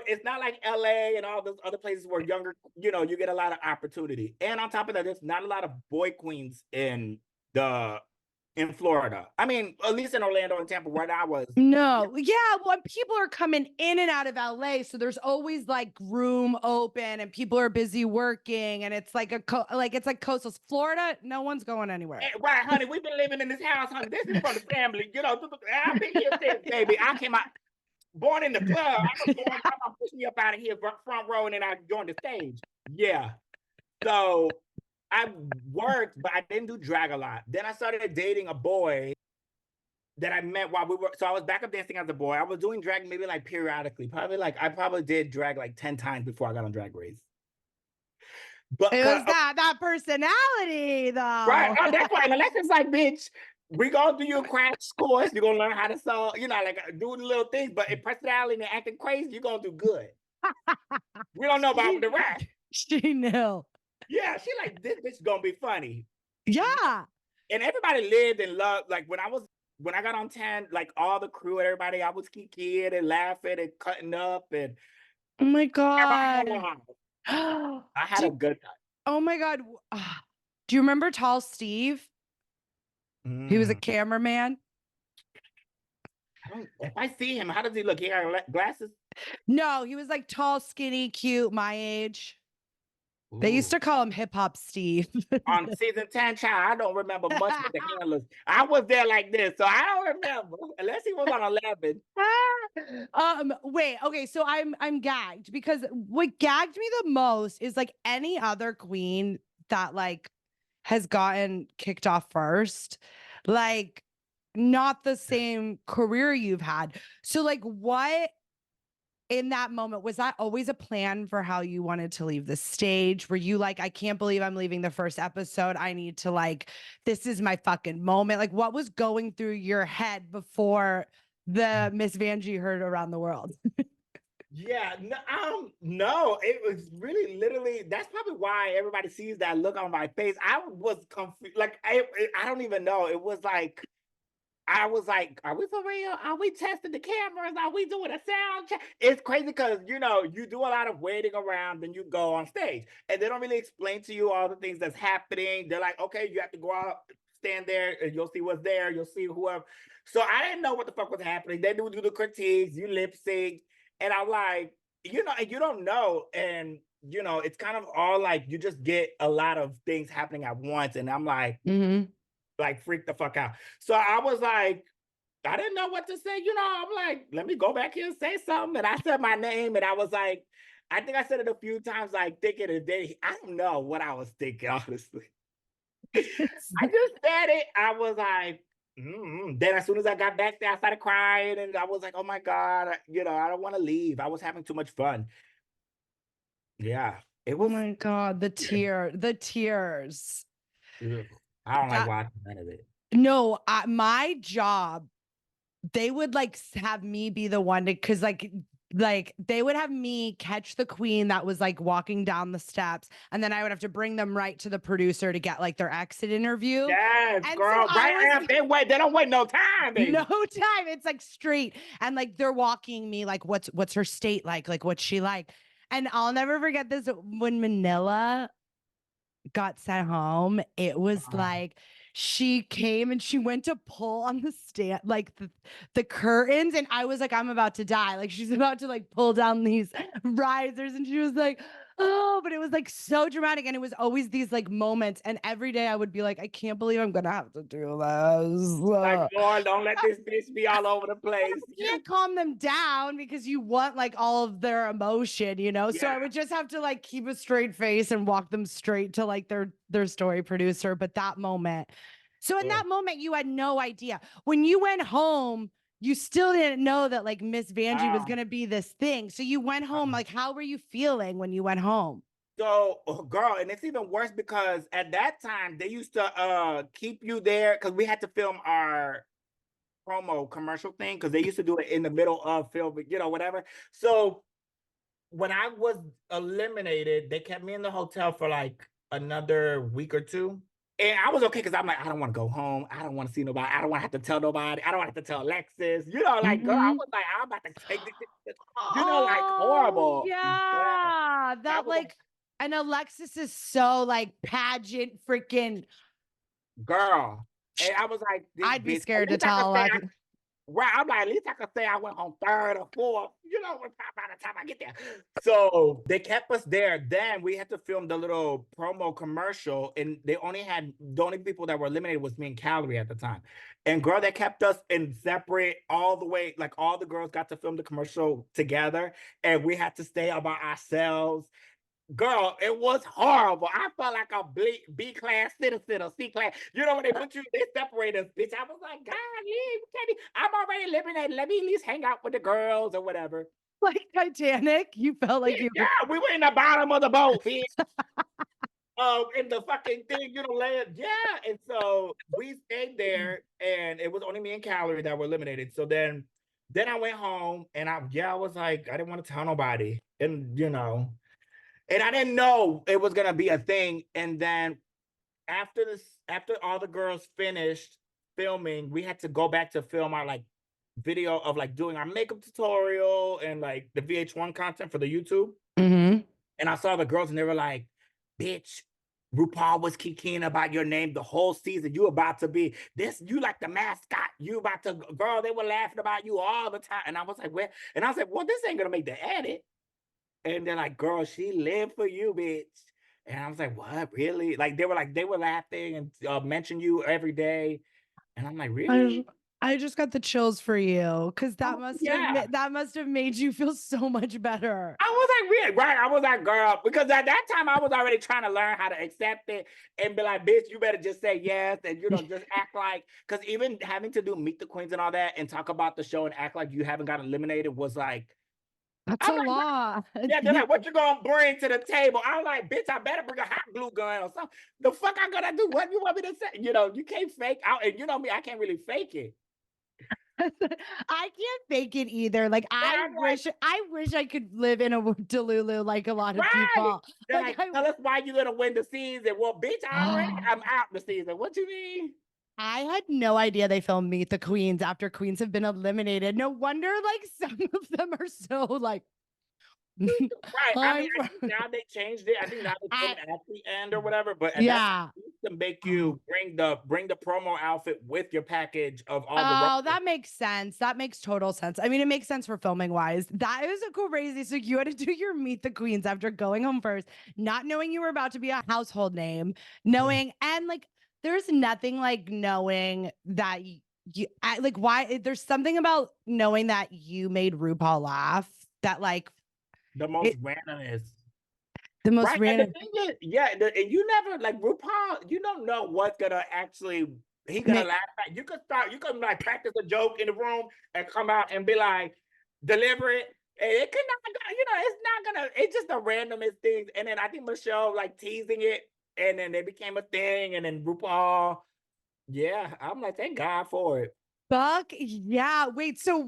S3: It's not like LA and all those other places where younger, you get a lot of opportunity. And on top of that, there's not a lot of boy queens in Florida. I mean, at least in Orlando and Tampa, where I was.
S1: No, yeah, well, people are coming in and out of LA, so there's always like room open, and people are busy working, and it's like it's like coastal Florida. No one's going anywhere.
S3: Right, honey, we've been living in this house, honey. This is for the family, I've been here since, baby. I came out born in the club. I'm pushing me up out of here, front row, and then I joined the stage. Yeah. So I worked, but I didn't do drag a lot. Then I started dating a boy that I met while so I was backup dancing as a boy. I was doing drag maybe like periodically. I probably did drag like 10 times before I got on Drag Race. But
S1: it was that personality though.
S3: right. Oh, that's why Alexa's like, bitch, we gonna do your crash course. You're gonna learn how to sell, like do the little things, but in personality and acting crazy, you're gonna do good. We don't know about the rest.
S1: She knew.
S3: Yeah, she like, this bitch gonna be funny.
S1: Yeah.
S3: And everybody lived and loved, like when I got on 10, like all the crew and everybody, I was kikiing and laughing and cutting up and
S1: oh my god.
S3: I had a good time.
S1: Oh my god. Do you remember Tall Steve? He was a cameraman.
S3: If I see him, how does he look? He had glasses?
S1: No, he was like tall, skinny, cute, my age.
S3: Ooh.
S1: They used to call him Hip Hop Steve.
S3: On season 10, child, I don't remember much with the handlers. I was there like this, so I don't remember. Unless he was on 11.
S1: Wait, okay, so I'm gagged because what gagged me the most is like any other queen that like has gotten kicked off first, like not the same career you've had. So like what in that moment, was that always a plan for how you wanted to leave the stage? Were you like, I can't believe I'm leaving the first episode. I need to like, this is my fucking moment. Like what was going through your head before the Miss Vanjie heard around the world?
S3: Yeah, no, it was really literally. That's probably why everybody sees that look on my face. I was confused. Like I don't even know. It was like I was like, "Are we for real? Are we testing the cameras? Are we doing a sound check?" It's crazy because you do a lot of waiting around, then you go on stage, and they don't really explain to you all the things that's happening. They're like, "Okay, you have to go out, stand there, and you'll see what's there. You'll see whoever." So I didn't know what the fuck was happening. They do the critiques, you lip sync, and I'm like, and you don't know, and it's kind of all like you just get a lot of things happening at once, and I'm
S1: Hmm.
S3: like freak the fuck out. So I was like, I didn't know what to say. I'm like, let me go back here and say something. And I said my name, and I was like, I think I said it a few times, like thinking that I don't know what I was thinking, honestly. I just said it. I was like, Then as soon as I got back there, I started crying, and I was like, oh my God, I don't want to leave. I was having too much fun. Yeah, it
S1: Oh
S3: was.
S1: my God, the tears.
S3: Ugh. I don't like
S1: That
S3: watching none of it.
S1: no, my job, they would like have me be the one to, cause like they would have me catch the queen that was like walking down the steps, and then I would have to bring them right to the producer to get like their exit interview.
S3: Yes,
S1: And so
S3: girl.
S1: I
S3: Right
S1: was
S3: after they wait, they don't wait no time,
S1: no
S3: baby.
S1: time. It's like straight. And like they're walking me like what's her state like? Like what's she like? And I'll never forget this when Manila got sent home, it was like she came and she went to pull on the stand, like the curtains, and I was like, I'm about to die. Like she's about to like pull down these risers, and she was like, oh, but it was like so dramatic, and it was always these like moments, and every day I would be like, I can't believe I'm gonna have to do this.
S3: Like, Lord, don't let this bitch be all over the place.
S1: Can't calm them down because you want like all of their emotion, you know? So
S3: Yeah.
S1: I would just have to like keep a straight face and walk them straight to like their story producer. But that moment, so in
S3: Ugh.
S1: that moment, you had no idea. When you went home, you still didn't know that like Miss Vanjie was
S3: Uh,
S1: gonna be this thing. So you went home,
S3: uh.
S1: like, how were you feeling when you went home?
S3: So, girl, and it's even worse because at that time they used to keep you there because we had to film our promo commercial thing because they used to do it in the middle of filming, whatever. So when I was eliminated, they kept me in the hotel for like another week or two. And I was okay because I'm like, I don't want to go home. I don't want to see nobody. I don't want to have to tell nobody. I don't want to have to tell Alexis. Like, girl, I
S1: Mhm.
S3: was like, I'm about to take this, like
S1: Oh
S3: horrible. Yeah.
S1: yeah,
S3: I
S1: that
S3: was like,
S1: like, and Alexis is so like pageant freaking.
S3: girl. And I was like, this
S1: I'd be
S3: bitch. At
S1: scared to
S3: least I could
S1: tell
S3: say
S1: Alexis.
S3: right. I'm like, at least I could say I went home third or fourth, by the time I get there. So they kept us there. Then we had to film the little promo commercial, and they only had the only people that were eliminated was me and Calorie at the time. And girl, they kept us in separate all the way, like all the girls got to film the commercial together, and we had to stay all by ourselves. Girl, it was horrible. I felt like a B class citizen or C class. When they put you, they separate us, bitch. I was like, God, I'm already eliminated. Let me at least hang out with the girls or whatever.
S1: Like Titanic, you felt like you.
S3: Yeah, we were in the bottom of the boat, bitch. In the fucking thing, land. Yeah. And so we stayed there, and it was only me and Calorie that were eliminated. So then I went home, and I was like, I didn't want to tell nobody. And I didn't know it was gonna be a thing. And then after all the girls finished filming, we had to go back to film our like video of like doing our makeup tutorial and like the VH1 content for the YouTube.
S1: Mhm.
S3: And I saw the girls, and they were like, "Bitch, RuPaul was kikiing about your name the whole season. You about to be this. You like the mascot. You about to, girl." They were laughing about you all the time, and I was like, "Where?" And I was like, "Well, this ain't gonna make the edit." And they're like, "Girl, she lived for you, bitch." And I was like, "What? Really?" They were laughing and mention you every day. And I'm like,
S1: I
S3: "Really?"
S1: just, I just got the chills for you because
S3: I'm like, "Yeah."
S1: that must have made you feel so much better.
S3: I was like, "Really?" Right? I was like, "Girl," because at that time I was already trying to learn how to accept it and be like, "Bitch, you better just say yes," and just act like. Because even having to do Meet the Queens and all that and talk about the show and act like you haven't got eliminated was like,
S1: That's
S3: I'm
S1: a
S3: like,
S1: lot.
S3: yeah, they're like, "What you gonna bring to the table?" I'm like, "Bitch, I better bring a hot glue gun or something. The fuck I gonna do? What you want me to say?" You can't fake out, and you know me, I can't really fake it.
S1: I can't fake it either. Like
S3: Yeah, I'm like,
S1: I wish I could live in a Delulu like a lot of
S3: right.
S1: people.
S3: They're like, tell us why you're gonna win the season. Well, bitch, I'm out the season. What you mean?
S1: I had no idea they filmed Meet the Queens after Queens have been eliminated. No wonder like some of them are so like
S3: Right. I mean, I
S1: I'm
S3: think now they changed it. I think now they put
S1: I,
S3: it at the end or whatever. But at that time,
S1: yeah.
S3: they used to make you bring the promo outfit with your package of all the
S1: Oh,
S3: roses.
S1: that makes sense. That makes total sense. I mean, it makes sense for filming wise. That is a crazy. So you had to do your Meet the Queens after going home first, not knowing you were about to be a household name, knowing and like there's nothing like knowing that like why there's something about knowing that you made RuPaul laugh that like
S3: The most
S1: it
S3: randomness.
S1: the most
S3: Right. And the
S1: random.
S3: thing is, yeah, and you never like RuPaul, you don't know what's gonna actually he gonna laugh at. You can like practice a joke in the room and come out and be like, deliver it. And it could not go, it's not gonna, it's just the randomest things. And then I think Michelle like teasing it, and then it became a thing, and then RuPaul, yeah, I'm like, thank God for it.
S1: Fuck yeah. Wait, so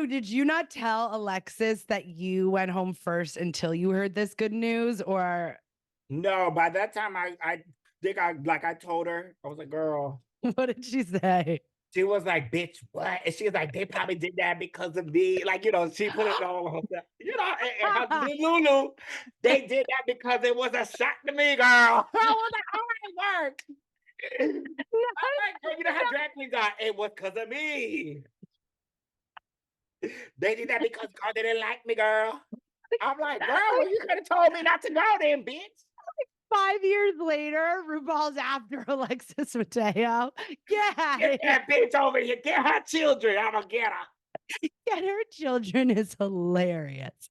S1: did you not tell Alexis that you went home first until you heard this good news or
S3: No, by that time I think I told her, I was like, girl.
S1: what did she say?
S3: She was like, bitch, what? And she was like, they probably did that because of me. Like, she put it all on herself. And her Lulu, they did that because it was a shock to me, girl. I was like, all right, work. I'm like, girl, you know how drag queens are. It was because of me. They did that because God didn't like me, girl. I'm like, girl, well, you could have told me not to go then, bitch.
S1: 5 years later, RuPaul's after Alexis Mateo. Yeah.
S3: Get that bitch over here. Get her children. I'm going to get her.
S1: Get her children is hilarious.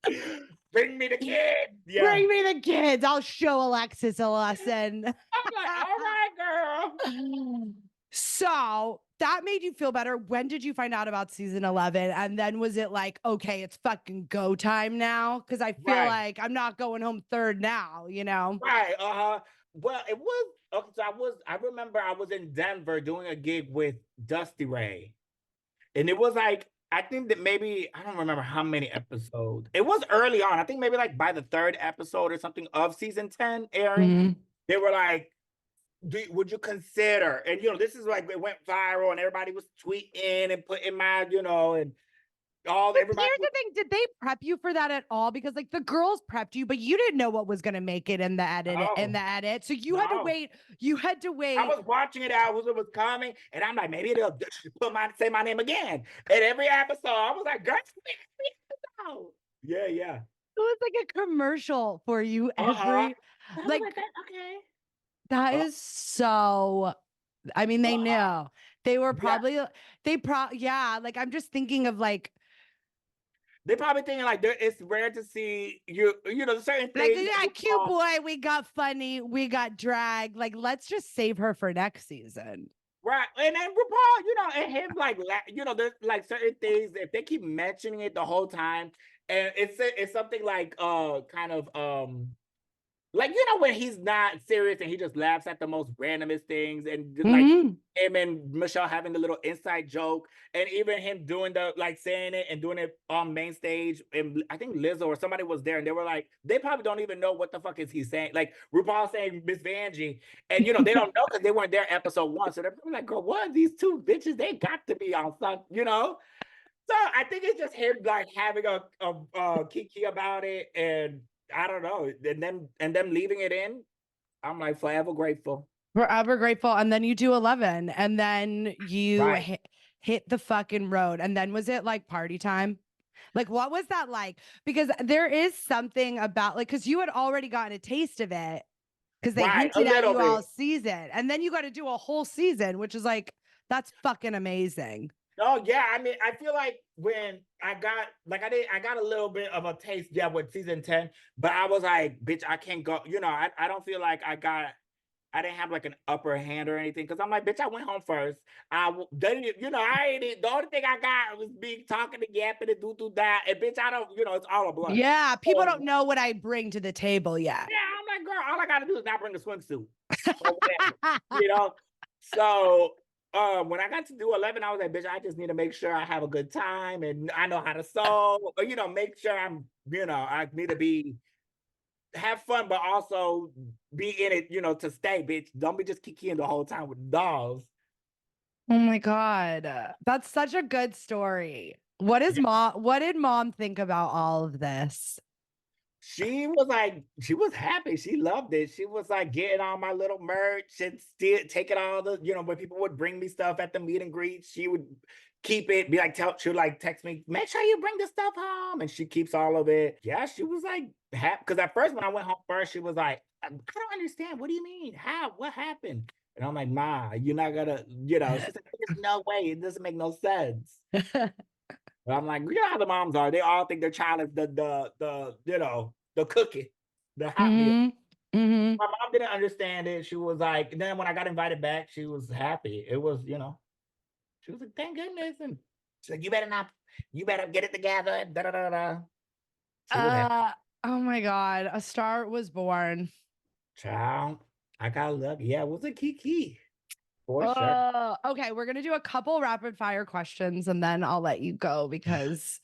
S3: Bring me the kid. Yeah.
S1: Bring me the kids. I'll show Alexis a lesson.
S3: I'm like, all right, girl.
S1: So that made you feel better. When did you find out about season 11? And then was it like, okay, it's fucking go time now? Because I feel like I'm not going home third now,
S3: Right. Well, it was okay. So I remember I was in Denver doing a gig with Dusty Ray. And it was like, I think that maybe, I don't remember how many episodes. It was early on. I think maybe like by the third episode or something of season 10 airing, they were like, would you consider? And this is like it went viral and everybody was tweeting and putting my, and everybody.
S1: Here's the thing: did they prep you for that at all? Because like the girls prepped you, but you didn't know what was going to make it in the edit. So you had to wait. You had to wait.
S3: I was watching it out. It was coming, and I'm like, maybe they'll say my name again. And every episode, I was like, girl, yeah.
S1: It was like a commercial for you every. Like,
S3: okay.
S1: That is so. I mean, they knew. They were probably. Yeah. Like I'm just thinking of like.
S3: They probably thinking like it's rare to see certain things.
S1: Like, yeah, cute boy. We got funny. We got drag. Like, let's just save her for next season.
S3: Right. And then RuPaul, and him like, there's like certain things, if they keep mentioning it the whole time, and it's something like kind of like when he's not serious and he just laughs at the most randomest things, and like him and Michelle having the little inside joke, and even him doing the like saying it and doing it on main stage, and I think Lizzo or somebody was there and they were like, they probably don't even know what the fuck is he saying. Like RuPaul saying Miss Vanjie, and they don't know because they weren't there episode 1, so they're probably like, girl, what are these two bitches? They got to be on something, So I think it's just him like having a kiki about it, and I don't know, and them leaving it in. I'm like forever grateful.
S1: Forever grateful. And then you do 11, and then you hit the fucking road. And then was it like party time? Like, what was that like? Because there is something about like, because you had already gotten a taste of it because they hinted at you all season, and then you got to do a whole season, which is like, that's fucking amazing.
S3: Oh yeah, I mean, I feel like when I got a little bit of a taste, with season 10, but I was like, bitch, I can't go. I don't feel like I didn't have like an upper hand or anything, because I'm like, bitch, I went home first. The only thing I got was me talking to yapping and do that, and bitch, I don't, it's all a blunt.
S1: Yeah, people don't know what I bring to the table yet.
S3: Yeah, I'm like, girl, all I gotta do is not bring a swimsuit, or whatever, So when I got to do 11, I was like, bitch, I just need to make sure I have a good time and I know how to sew, or make sure I need to have fun, but also be in it, to stay, bitch. Don't be just kikiing the whole time with dolls.
S1: Oh my God. That's such a good story. What did mom think about all of this?
S3: She was happy. She loved it. She was like getting all my little merch and still taking all the, when people would bring me stuff at the meet and greet, she would keep it, be like, she would like text me, make sure you bring the stuff home. And she keeps all of it. Yeah, she was like happy. Because at first, when I went home first, she was like, I don't understand. What do you mean? How? What happened? And I'm like, Ma, you're not gonna, she's like, there's no way. It doesn't make no sense. But I'm like, how the moms are. They all think their child is the cookie, the hot meal.
S1: Mm-hmm.
S3: My mom didn't understand it. She was like, then when I got invited back, she was happy. It was, she was like, thank goodness. And she's like, you better get it together. And da da da da. She was happy.
S1: Oh my God. A star was born.
S3: Child, I got lucky. Yeah, it was a kiki. For sure.
S1: Okay. We're going to do a couple rapid fire questions and then I'll let you go because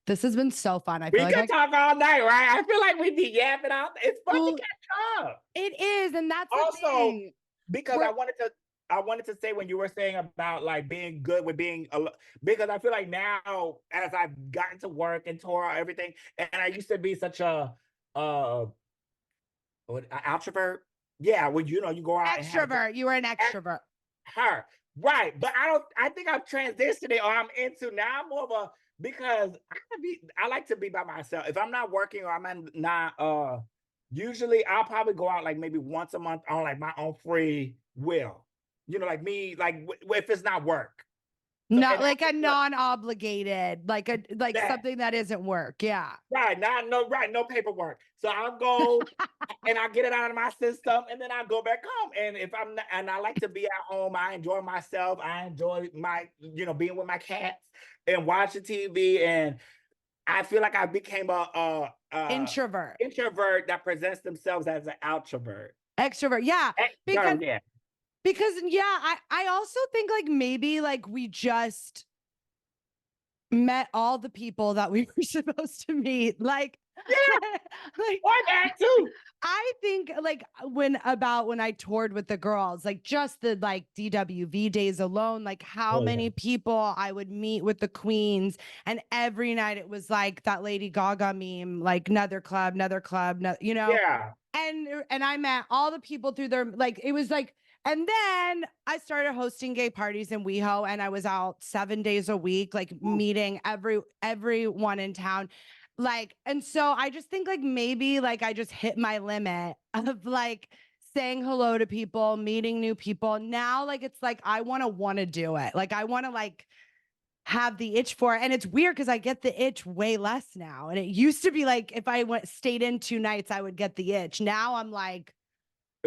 S1: this has been so fun. I
S3: We
S1: feel like
S3: could talk all night, right? I feel like we be yapping out. It's fun to catch up.
S1: It is, and that's the
S3: Also,
S1: thing.
S3: because I wanted to say when you were saying about like being good with being because I feel like now as I've gotten to work and tour everything, and I used to be such a introvert. Yeah, when you go out
S1: Extrovert. You were an extrovert.
S3: her. Right. But I think I've transitioned it or I'm into now I'm more of a because I like to be by myself. If I'm not working or I'm not usually I'll probably go out like maybe once a month on like my own free will. Like me, like if it's not work. So,
S1: Not like a non-obligated, like
S3: that,
S1: something that isn't work. Yeah.
S3: Right. No paperwork. So I'll go and I get it out of my system and then I go back home. And if I'm not, and I like to be at home, I enjoy myself. I enjoy my, being with my cats and watching TV. And I feel like I became a
S1: Introvert.
S3: introvert that presents themselves as an extrovert.
S1: Extrovert. Yeah.
S3: Because yeah.
S1: Because I also think like maybe like we just met all the people that we were supposed to meet. Like,
S3: yeah,
S1: like
S3: or that too.
S1: I think like when I toured with the girls, like just the like DWV days alone, like how many people I would meet with the queens, and every night it was like that Lady Gaga meme, like another club,
S3: Yeah.
S1: And I met all the people through their like it was like. And then I started hosting gay parties in WeHo, and I was out 7 days a week, like meeting everyone in town. Like, and so I just think like maybe like I just hit my limit of like saying hello to people, meeting new people. Now, like it's like I want to do it. Like I want to like have the itch for it. And it's weird because I get the itch way less now. And it used to be like if I stayed in 2 nights, I would get the itch. Now I'm like,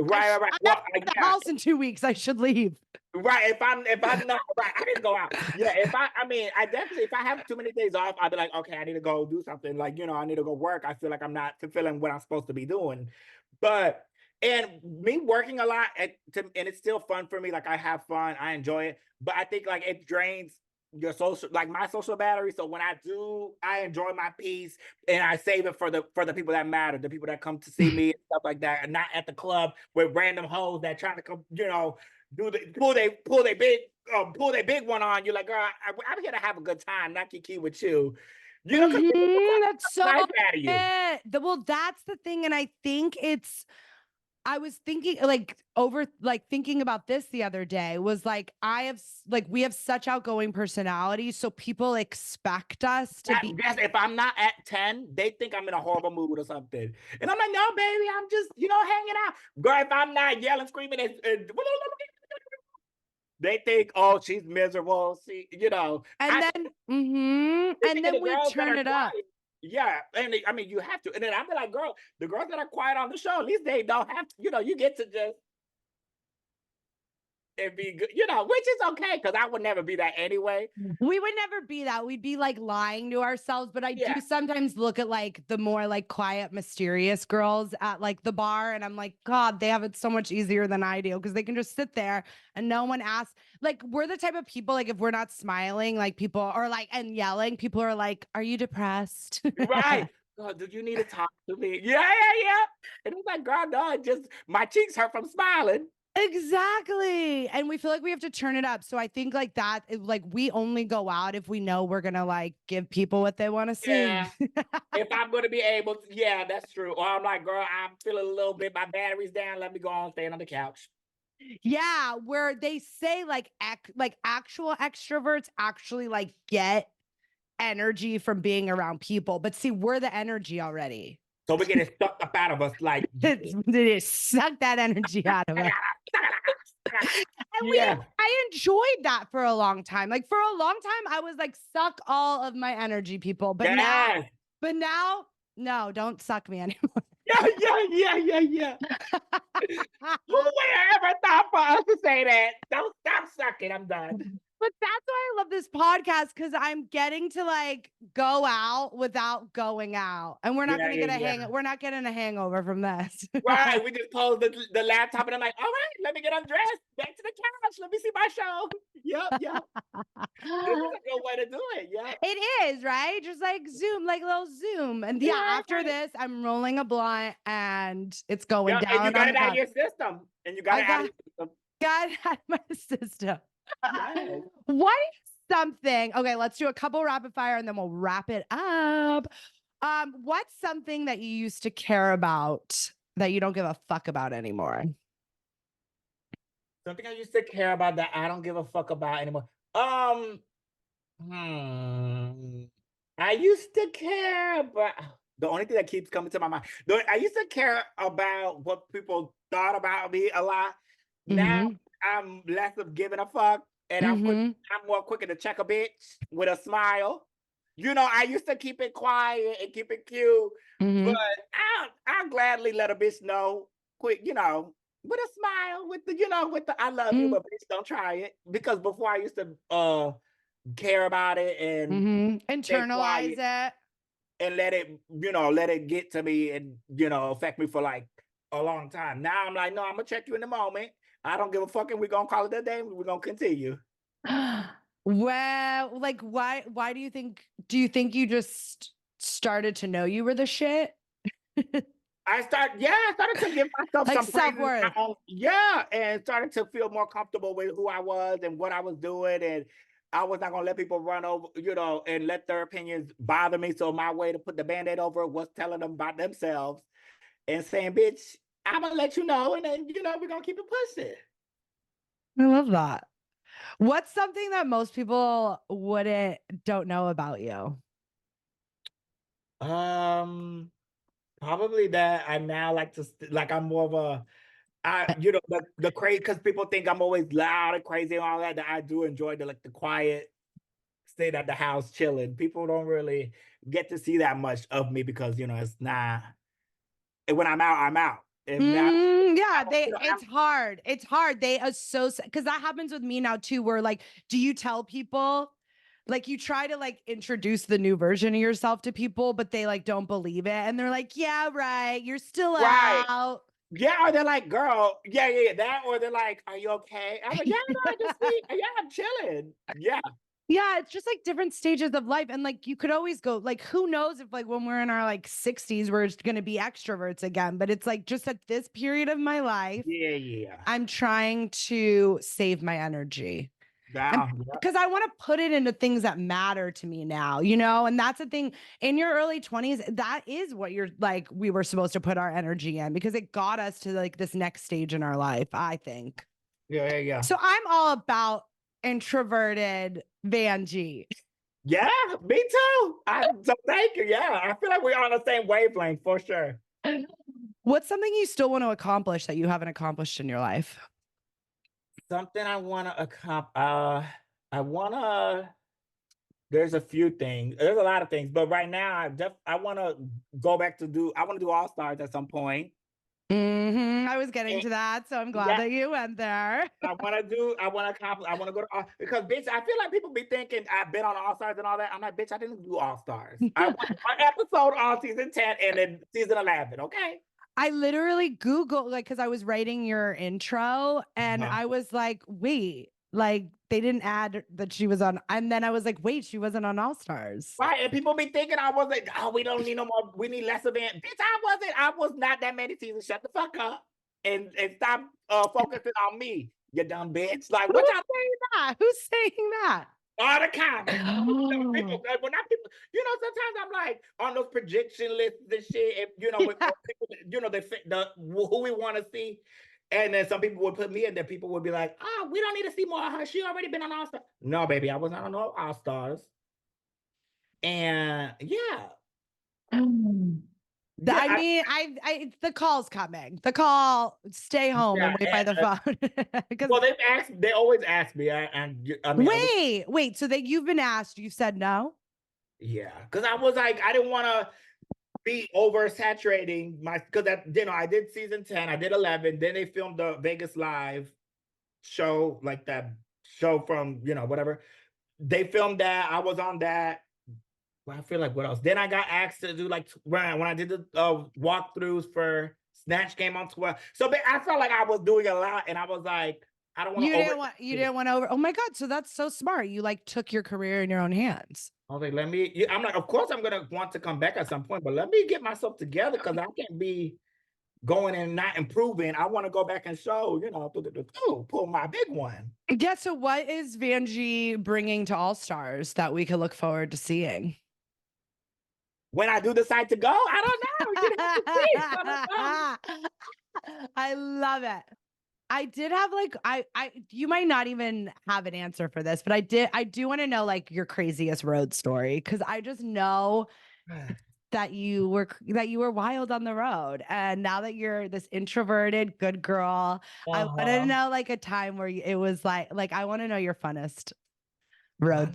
S3: Right. Well,
S1: the house in 2 weeks. I should leave.
S3: Right. If I'm not right, I need to go out. Yeah. I definitely, if I have too many days off, I'll be like, okay, I need to go do something. Like, I need to go work. I feel like I'm not fulfilling what I'm supposed to be doing. But, and me working a lot, and it's still fun for me. Like, I have fun, I enjoy it. But I think like it drains your social, like my social battery. So when I do, I enjoy my peace and I save it for the people that matter, the people that come to see me and stuff like that, and not at the club with random hoes that trying to come, pull their big one on you. Like, girl, I'm here to have a good time, not kiki with you.
S1: That's so
S3: nice out of you.
S1: Well, that's the thing, and I think I was thinking thinking about this the other day was like we have such outgoing personalities, so people expect us to be.
S3: Yes, if I'm not at 10, they think I'm in a horrible mood or something, and I'm like, no, baby, I'm just hanging out. Girl, if I'm not yelling, screaming, they think, oh, she's miserable.
S1: And then we turn it up.
S3: Yeah, and you have to. And then I'm like, girl, the girls that are quiet on the show, at least they don't have to. You get to just. and be good, you know, which is okay because I would never be that anyway.
S1: We would never be that. We'd be like lying to ourselves. But I
S3: Yeah.
S1: do sometimes look at like the more like quiet, mysterious girls at like the bar. And I'm like, God, they have it so much easier than I do because they can just sit there and no one asks. Like, we're the type of people, like, if we're not smiling, like people are like, and yelling, people are like, are you depressed?
S3: Right. Oh, do you need to talk to me? Yeah. And it's like, girl, no, it just my cheeks hurt from smiling.
S1: Exactly. And we feel like we have to turn it up. So I think like that, like we only go out if we know we're gonna like give people what they want to see.
S3: Yeah. If I'm gonna be able to, yeah, that's true. Or I'm like, girl, I'm feeling a little bit, my battery's down. Let me go on, stand on the couch.
S1: Yeah, where they say like actual extroverts actually like get energy from being around people. But see, we're the energy already.
S3: So we get it sucked up out of us, like
S1: They suck that energy out of us. And
S3: yeah.
S1: I enjoyed that for a long time. Like for a long time, I was like, suck all of my energy, people. But
S3: Yes.
S1: now, no, don't suck me anymore.
S3: Yeah. Who would have ever thought for us to say that? Don't stop sucking. I'm done.
S1: But that's why I love this podcast because I'm getting to like go out without going out, and we're not going to get we're not getting a hangover from this.
S3: Right. We just close the laptop and I'm like, all right, let me get undressed. Back to the couch. Let me see my show. Yep. This is a good way to do it. Yeah.
S1: It is, right? Just like Zoom, like a little Zoom. And yeah, after this, I'm rolling a blunt and it's going down.
S3: And you got
S1: on
S3: it
S1: the
S3: out of
S1: couch.
S3: your system. And you got it out of your system.
S1: Got it out of my system.
S3: Yes.
S1: What is something? Okay, let's do a couple rapid fire and then we'll wrap it up. What's something that you used to care about that you don't give a fuck about anymore?
S3: Something I used to care about that I don't give a fuck about anymore. I used to care about the only thing that keeps coming to my mind. I used to care about what people thought about me a lot. Now I'm less of giving a fuck, and I'm more quicker to check a bitch with a smile. You know, I used to keep it quiet and keep it cute, but I'll gladly let a bitch know quick, you know, with a smile, with the I love you, but bitch, don't try it. Because before I used to care about it and
S1: internalize it
S3: and let it get to me and affect me for like a long time. Now I'm like, no, I'm gonna check you in a moment. I don't give a fuck, and we're gonna call it a day. We're gonna continue.
S1: Well, like why do you think you just started to know you were the shit?
S3: I started to give myself
S1: like
S3: some
S1: self-worth.
S3: And started to feel more comfortable with who I was and what I was doing, and I was not gonna let people run over, and let their opinions bother me. So my way to put the band-aid over it was telling them about themselves and saying, bitch, I'm gonna let you know, and then we're gonna keep it pushing.
S1: I love that. What's something that most people don't know about you?
S3: Probably that I now like to I'm more of a the crazy, because people think I'm always loud and crazy and all that. That I do enjoy the quiet, stay at the house chilling. People don't really get to see that much of me because it's not. And when I'm out, I'm out.
S1: It's hard. It's hard. They associate, because that happens with me now too. Where like, do you tell people? Like you try to like introduce the new version of yourself to people, but they like don't believe it. And they're like, yeah, right. You're still out.
S3: Yeah, or they're like, girl, yeah, that, or they're like, are you okay? I'm like, yeah, no, I just sleep. Yeah, I'm chilling. Yeah.
S1: Yeah, it's just like different stages of life. And like you could always go, like, who knows if like when we're in our like 60s, we're just gonna be extroverts again. But it's like just at this period of my life, I'm trying to save my energy. Because I want to put it into things that matter to me now, and that's the thing. In your early 20s, that is what we were supposed to put our energy in, because it got us to like this next stage in our life, I think.
S3: Yeah.
S1: So I'm all about introverted Vanjie.
S3: Yeah, me too. So thank you. Yeah, I feel like we're on the same wavelength for sure.
S1: What's something you still want to accomplish that you haven't accomplished in your life?
S3: Something I want to accomplish. There's a few things. There's a lot of things, but right now I want to go back to I want to do All Stars at some point.
S1: I was getting
S3: And
S1: to that, so I'm glad
S3: yeah,
S1: that you went there.
S3: I want to go to all, because bitch, I feel like people be thinking I've been on All Stars and all that. I'm like, bitch, I didn't do All Stars. I went one episode on season 10 and then season 11. Okay.
S1: I literally Googled, like, because I was writing your intro and
S3: Uh-huh.
S1: I was like, wait, like they didn't add that she was on. And then I was like, wait, she wasn't on All Stars.
S3: Right, and people be thinking I was like, oh, we don't need no more. We need less event. Bitch, I wasn't. I was not that many seasons. Shut the fuck up and stop focusing on me. You dumb bitch. Like what
S1: Who's
S3: y'all
S1: saying that? Who's saying that?
S3: all the comments. People,
S1: Oh,
S3: when not people, sometimes I'm like on those projection lists and shit. And with
S1: yeah.
S3: people, the who we want to see. And then some people would put me in there. People would be like, oh, we don't need to see more of her. She already been on All Stars. No, baby, I was not on no All Stars. And yeah. Yeah,
S1: I mean, the call's coming. The call, stay home
S3: yeah.
S1: and wait by the phone. Because
S3: Well, they always ask me. I mean,
S1: wait, so that you've been asked, you said no?
S3: yeah, because I was like, I didn't want to be oversaturating because I did season 10, I did 11, then they filmed the Vegas Live show, like that show from whatever. They filmed that. I was on that. Well, I feel like what else? Then I got asked to do like when I did the walkthroughs for Snatch Game on 12. So I felt like I was doing a lot, and I was like, I don't want to
S1: You didn't want to over. Oh my God. So that's so smart. You like took your career in your own hands.
S3: I was like, I'm like, of course I'm gonna want to come back at some point, but let me get myself together because I can't be going and not improving. I want to go back and show, pull my big one.
S1: Yeah. So what is Vanjie bringing to All Stars that we could look forward to seeing?
S3: When I do decide to go, I don't know. You have to see. I don't know.
S1: I love it. I did have like you might not even have an answer for this, but I do want to know like your craziest road story because I just know that you were wild on the road, and now that you're this introverted good girl, I want to know like a time where it was like I want to know your funnest road.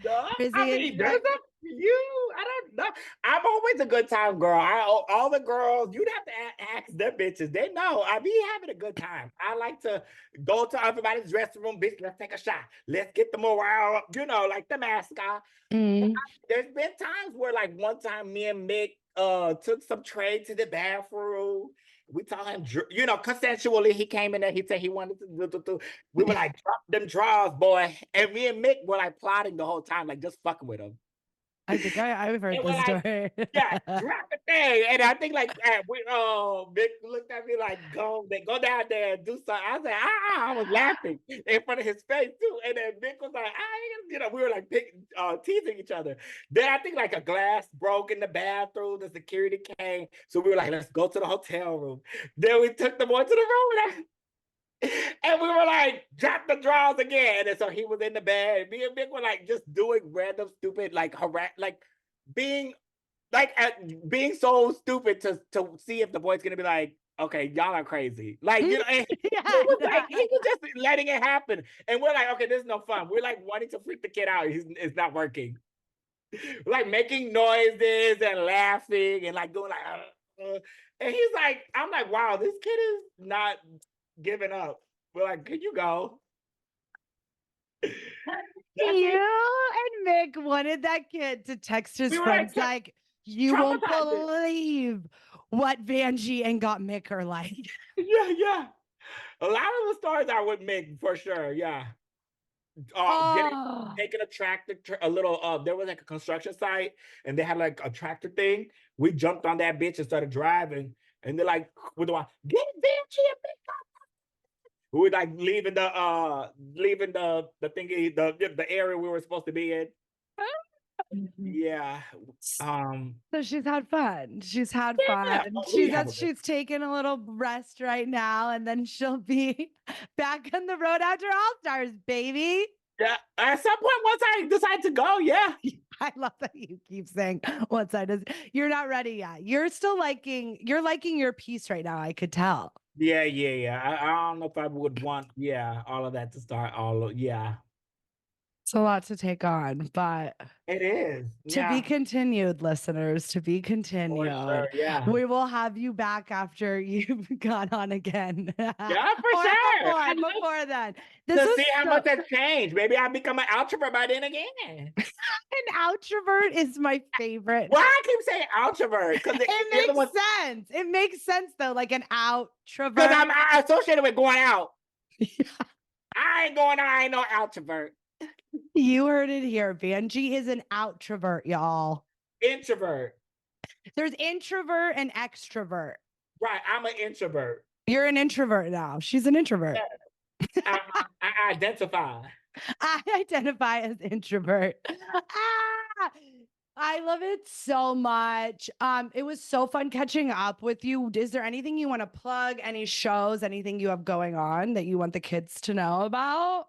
S3: No, I
S1: Craziest
S3: mean, there's a few. I don't know. I'm always a good time girl. All the girls, you'd have to ask them bitches. They know I be having a good time. I like to go to everybody's dressing room, bitch. Let's take a shot. Let's get the morale, like the mascot. There's been times where, like, one time me and Mick took some trade to the bathroom. We told him, consensually, he came in there. He said he wanted to do. We were like, drop them drawers, boy. And me and Mick were like plotting the whole time, like just fucking with him.
S1: I think I've heard this story.
S3: Yeah, drop the thing. And I think like Mick looked at me like, go down there and do something. I was like, I was laughing in front of his face too. And then Mick was like, we were like teasing each other. Then I think like a glass broke in the bathroom. The security came. So we were like, let's go to the hotel room. Then we took them on to the room. And we were like, drop the drawers again. And so he was in the bed. Me and Mick were like just doing random stupid, like being being so stupid to see if the boy's gonna be like, okay, y'all are crazy. Like, and he was just letting it happen. And we're like, okay, this is no fun. We're like wanting to freak the kid out. It's not working. Like making noises and laughing and like going like, and he's like, I'm like, wow, this kid is not giving up. We're like, can you go?
S1: You and Mick wanted that kid to text his friends like, you won't believe what Vanjie and got Mick are like.
S3: Yeah. A lot of the stories are with Mick for sure. Yeah. Taking a tractor, there was like a construction site and they had like a tractor thing. We jumped on that bitch and started driving. And they're like, with the get Vanjie and Mick. We were like leaving the thingy, the area we were supposed to be in. Yeah.
S1: So she's had fun. She's had fun. She's taking a little rest right now, and then she'll be back on the road after All Stars, baby.
S3: Yeah. At some point, once I decide to go, yeah.
S1: I love that you keep saying once you're not ready yet. You're liking your piece right now. I could tell.
S3: Yeah. I don't know if I would want, all of that to start. Yeah.
S1: It's a lot to take on, but
S3: It is.
S1: to be
S3: Yeah.
S1: continued, listeners, to be
S3: For
S1: continued.
S3: sure. Yeah.
S1: We will have you back after you've gone on again.
S3: Yeah, for
S1: Or
S3: sure. I'd love
S1: before then. This
S3: to
S1: was
S3: see how
S1: so-
S3: much has changed. Maybe I'll become an outrovert by then again.
S1: an outrovert is my favorite.
S3: Why I keep saying outrovert? Because
S1: It makes sense. It makes sense though, like an
S3: Because
S1: outrovert.
S3: I'm associated with going out. I ain't going out. I ain't no outrovert.
S1: You heard it here. Vanjie is an outrovert, y'all.
S3: Introvert.
S1: There's introvert and extrovert.
S3: Right. I'm an introvert.
S1: You're an introvert now. She's an introvert.
S3: I identify.
S1: I identify as introvert. I love it so much. It was so fun catching up with you. Is there anything you want to plug? Any shows? Anything you have going on that you want the kids to know about?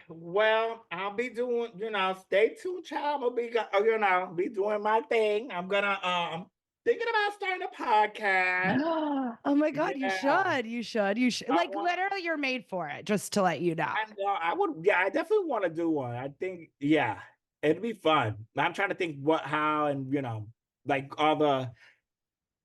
S3: Well, I'll be doing, stay tuned, child. I'll be, be doing my thing. I'm gonna, thinking about starting a podcast.
S1: Oh my God,
S3: Yeah.
S1: you should. Like literally you're made for it, just to let you know.
S3: I know, I would, yeah, I definitely want to do one. I think, yeah, it'd be fun. I'm trying to think how, and like all the.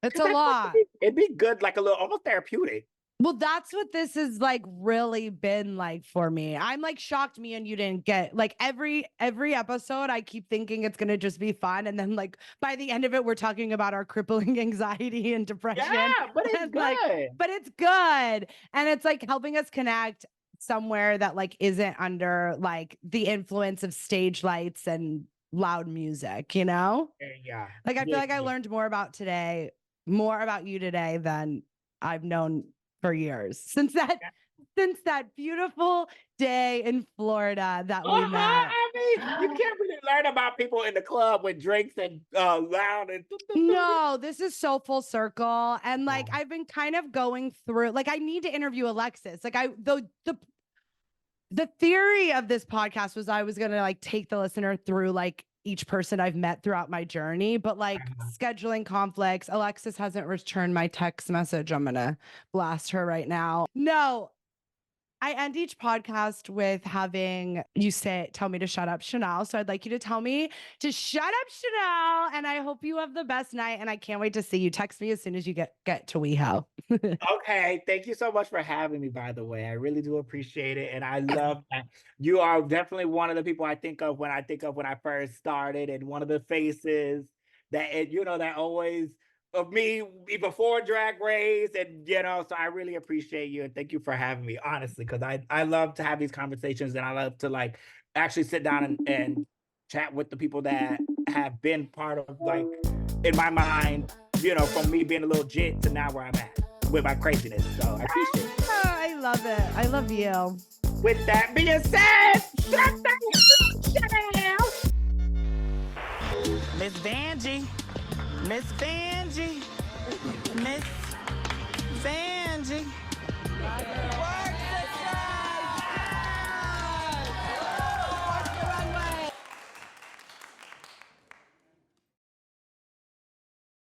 S1: It's a lot.
S3: It'd be good, like a little, almost therapeutic.
S1: Well, that's what this is like really been like for me. I'm like shocked me and you didn't get like every episode I keep thinking it's going to just be fun, and then like by the end of it we're talking about our crippling anxiety and depression.
S3: Yeah, but it's good.
S1: Like, but it's good, and it's like helping us connect somewhere that like isn't under like the influence of stage lights and loud music,
S3: Yeah.
S1: Like I feel like I learned more about you today than I've known for years since that beautiful day in Florida that we met.
S3: I mean, you can't really learn about people in the club with drinks and loud and
S1: No, this is so full circle. And like I've been kind of going through, like I need to interview Alexis. Like the theory of this podcast was I was gonna like take the listener through like each person I've met throughout my journey, but like scheduling conflicts. Alexis hasn't returned my text message. I'm gonna blast her right now. No, I end each podcast with having you tell me to shut up, Chanel. So I'd like you to tell me to shut up, Chanel. And I hope you have the best night. And I can't wait to see you. Text me as soon as you get to WeHo.
S3: Okay. Thank you so much for having me, by the way. I really do appreciate it. And I love that. You are definitely one of the people I think of when I first started, and one of the faces that, that always of me before Drag Race, and so I really appreciate you, and thank you for having me, honestly, because I love to have these conversations, and I love to like actually sit down and chat with the people that have been part of, like, in my mind, from me being a little jit to now where I'm at with my craziness. So I appreciate it.
S1: Oh, I love it. I love you.
S3: With that being said, shut out. Miss Vanjie. Miss Vanjie. Miss Vanjie.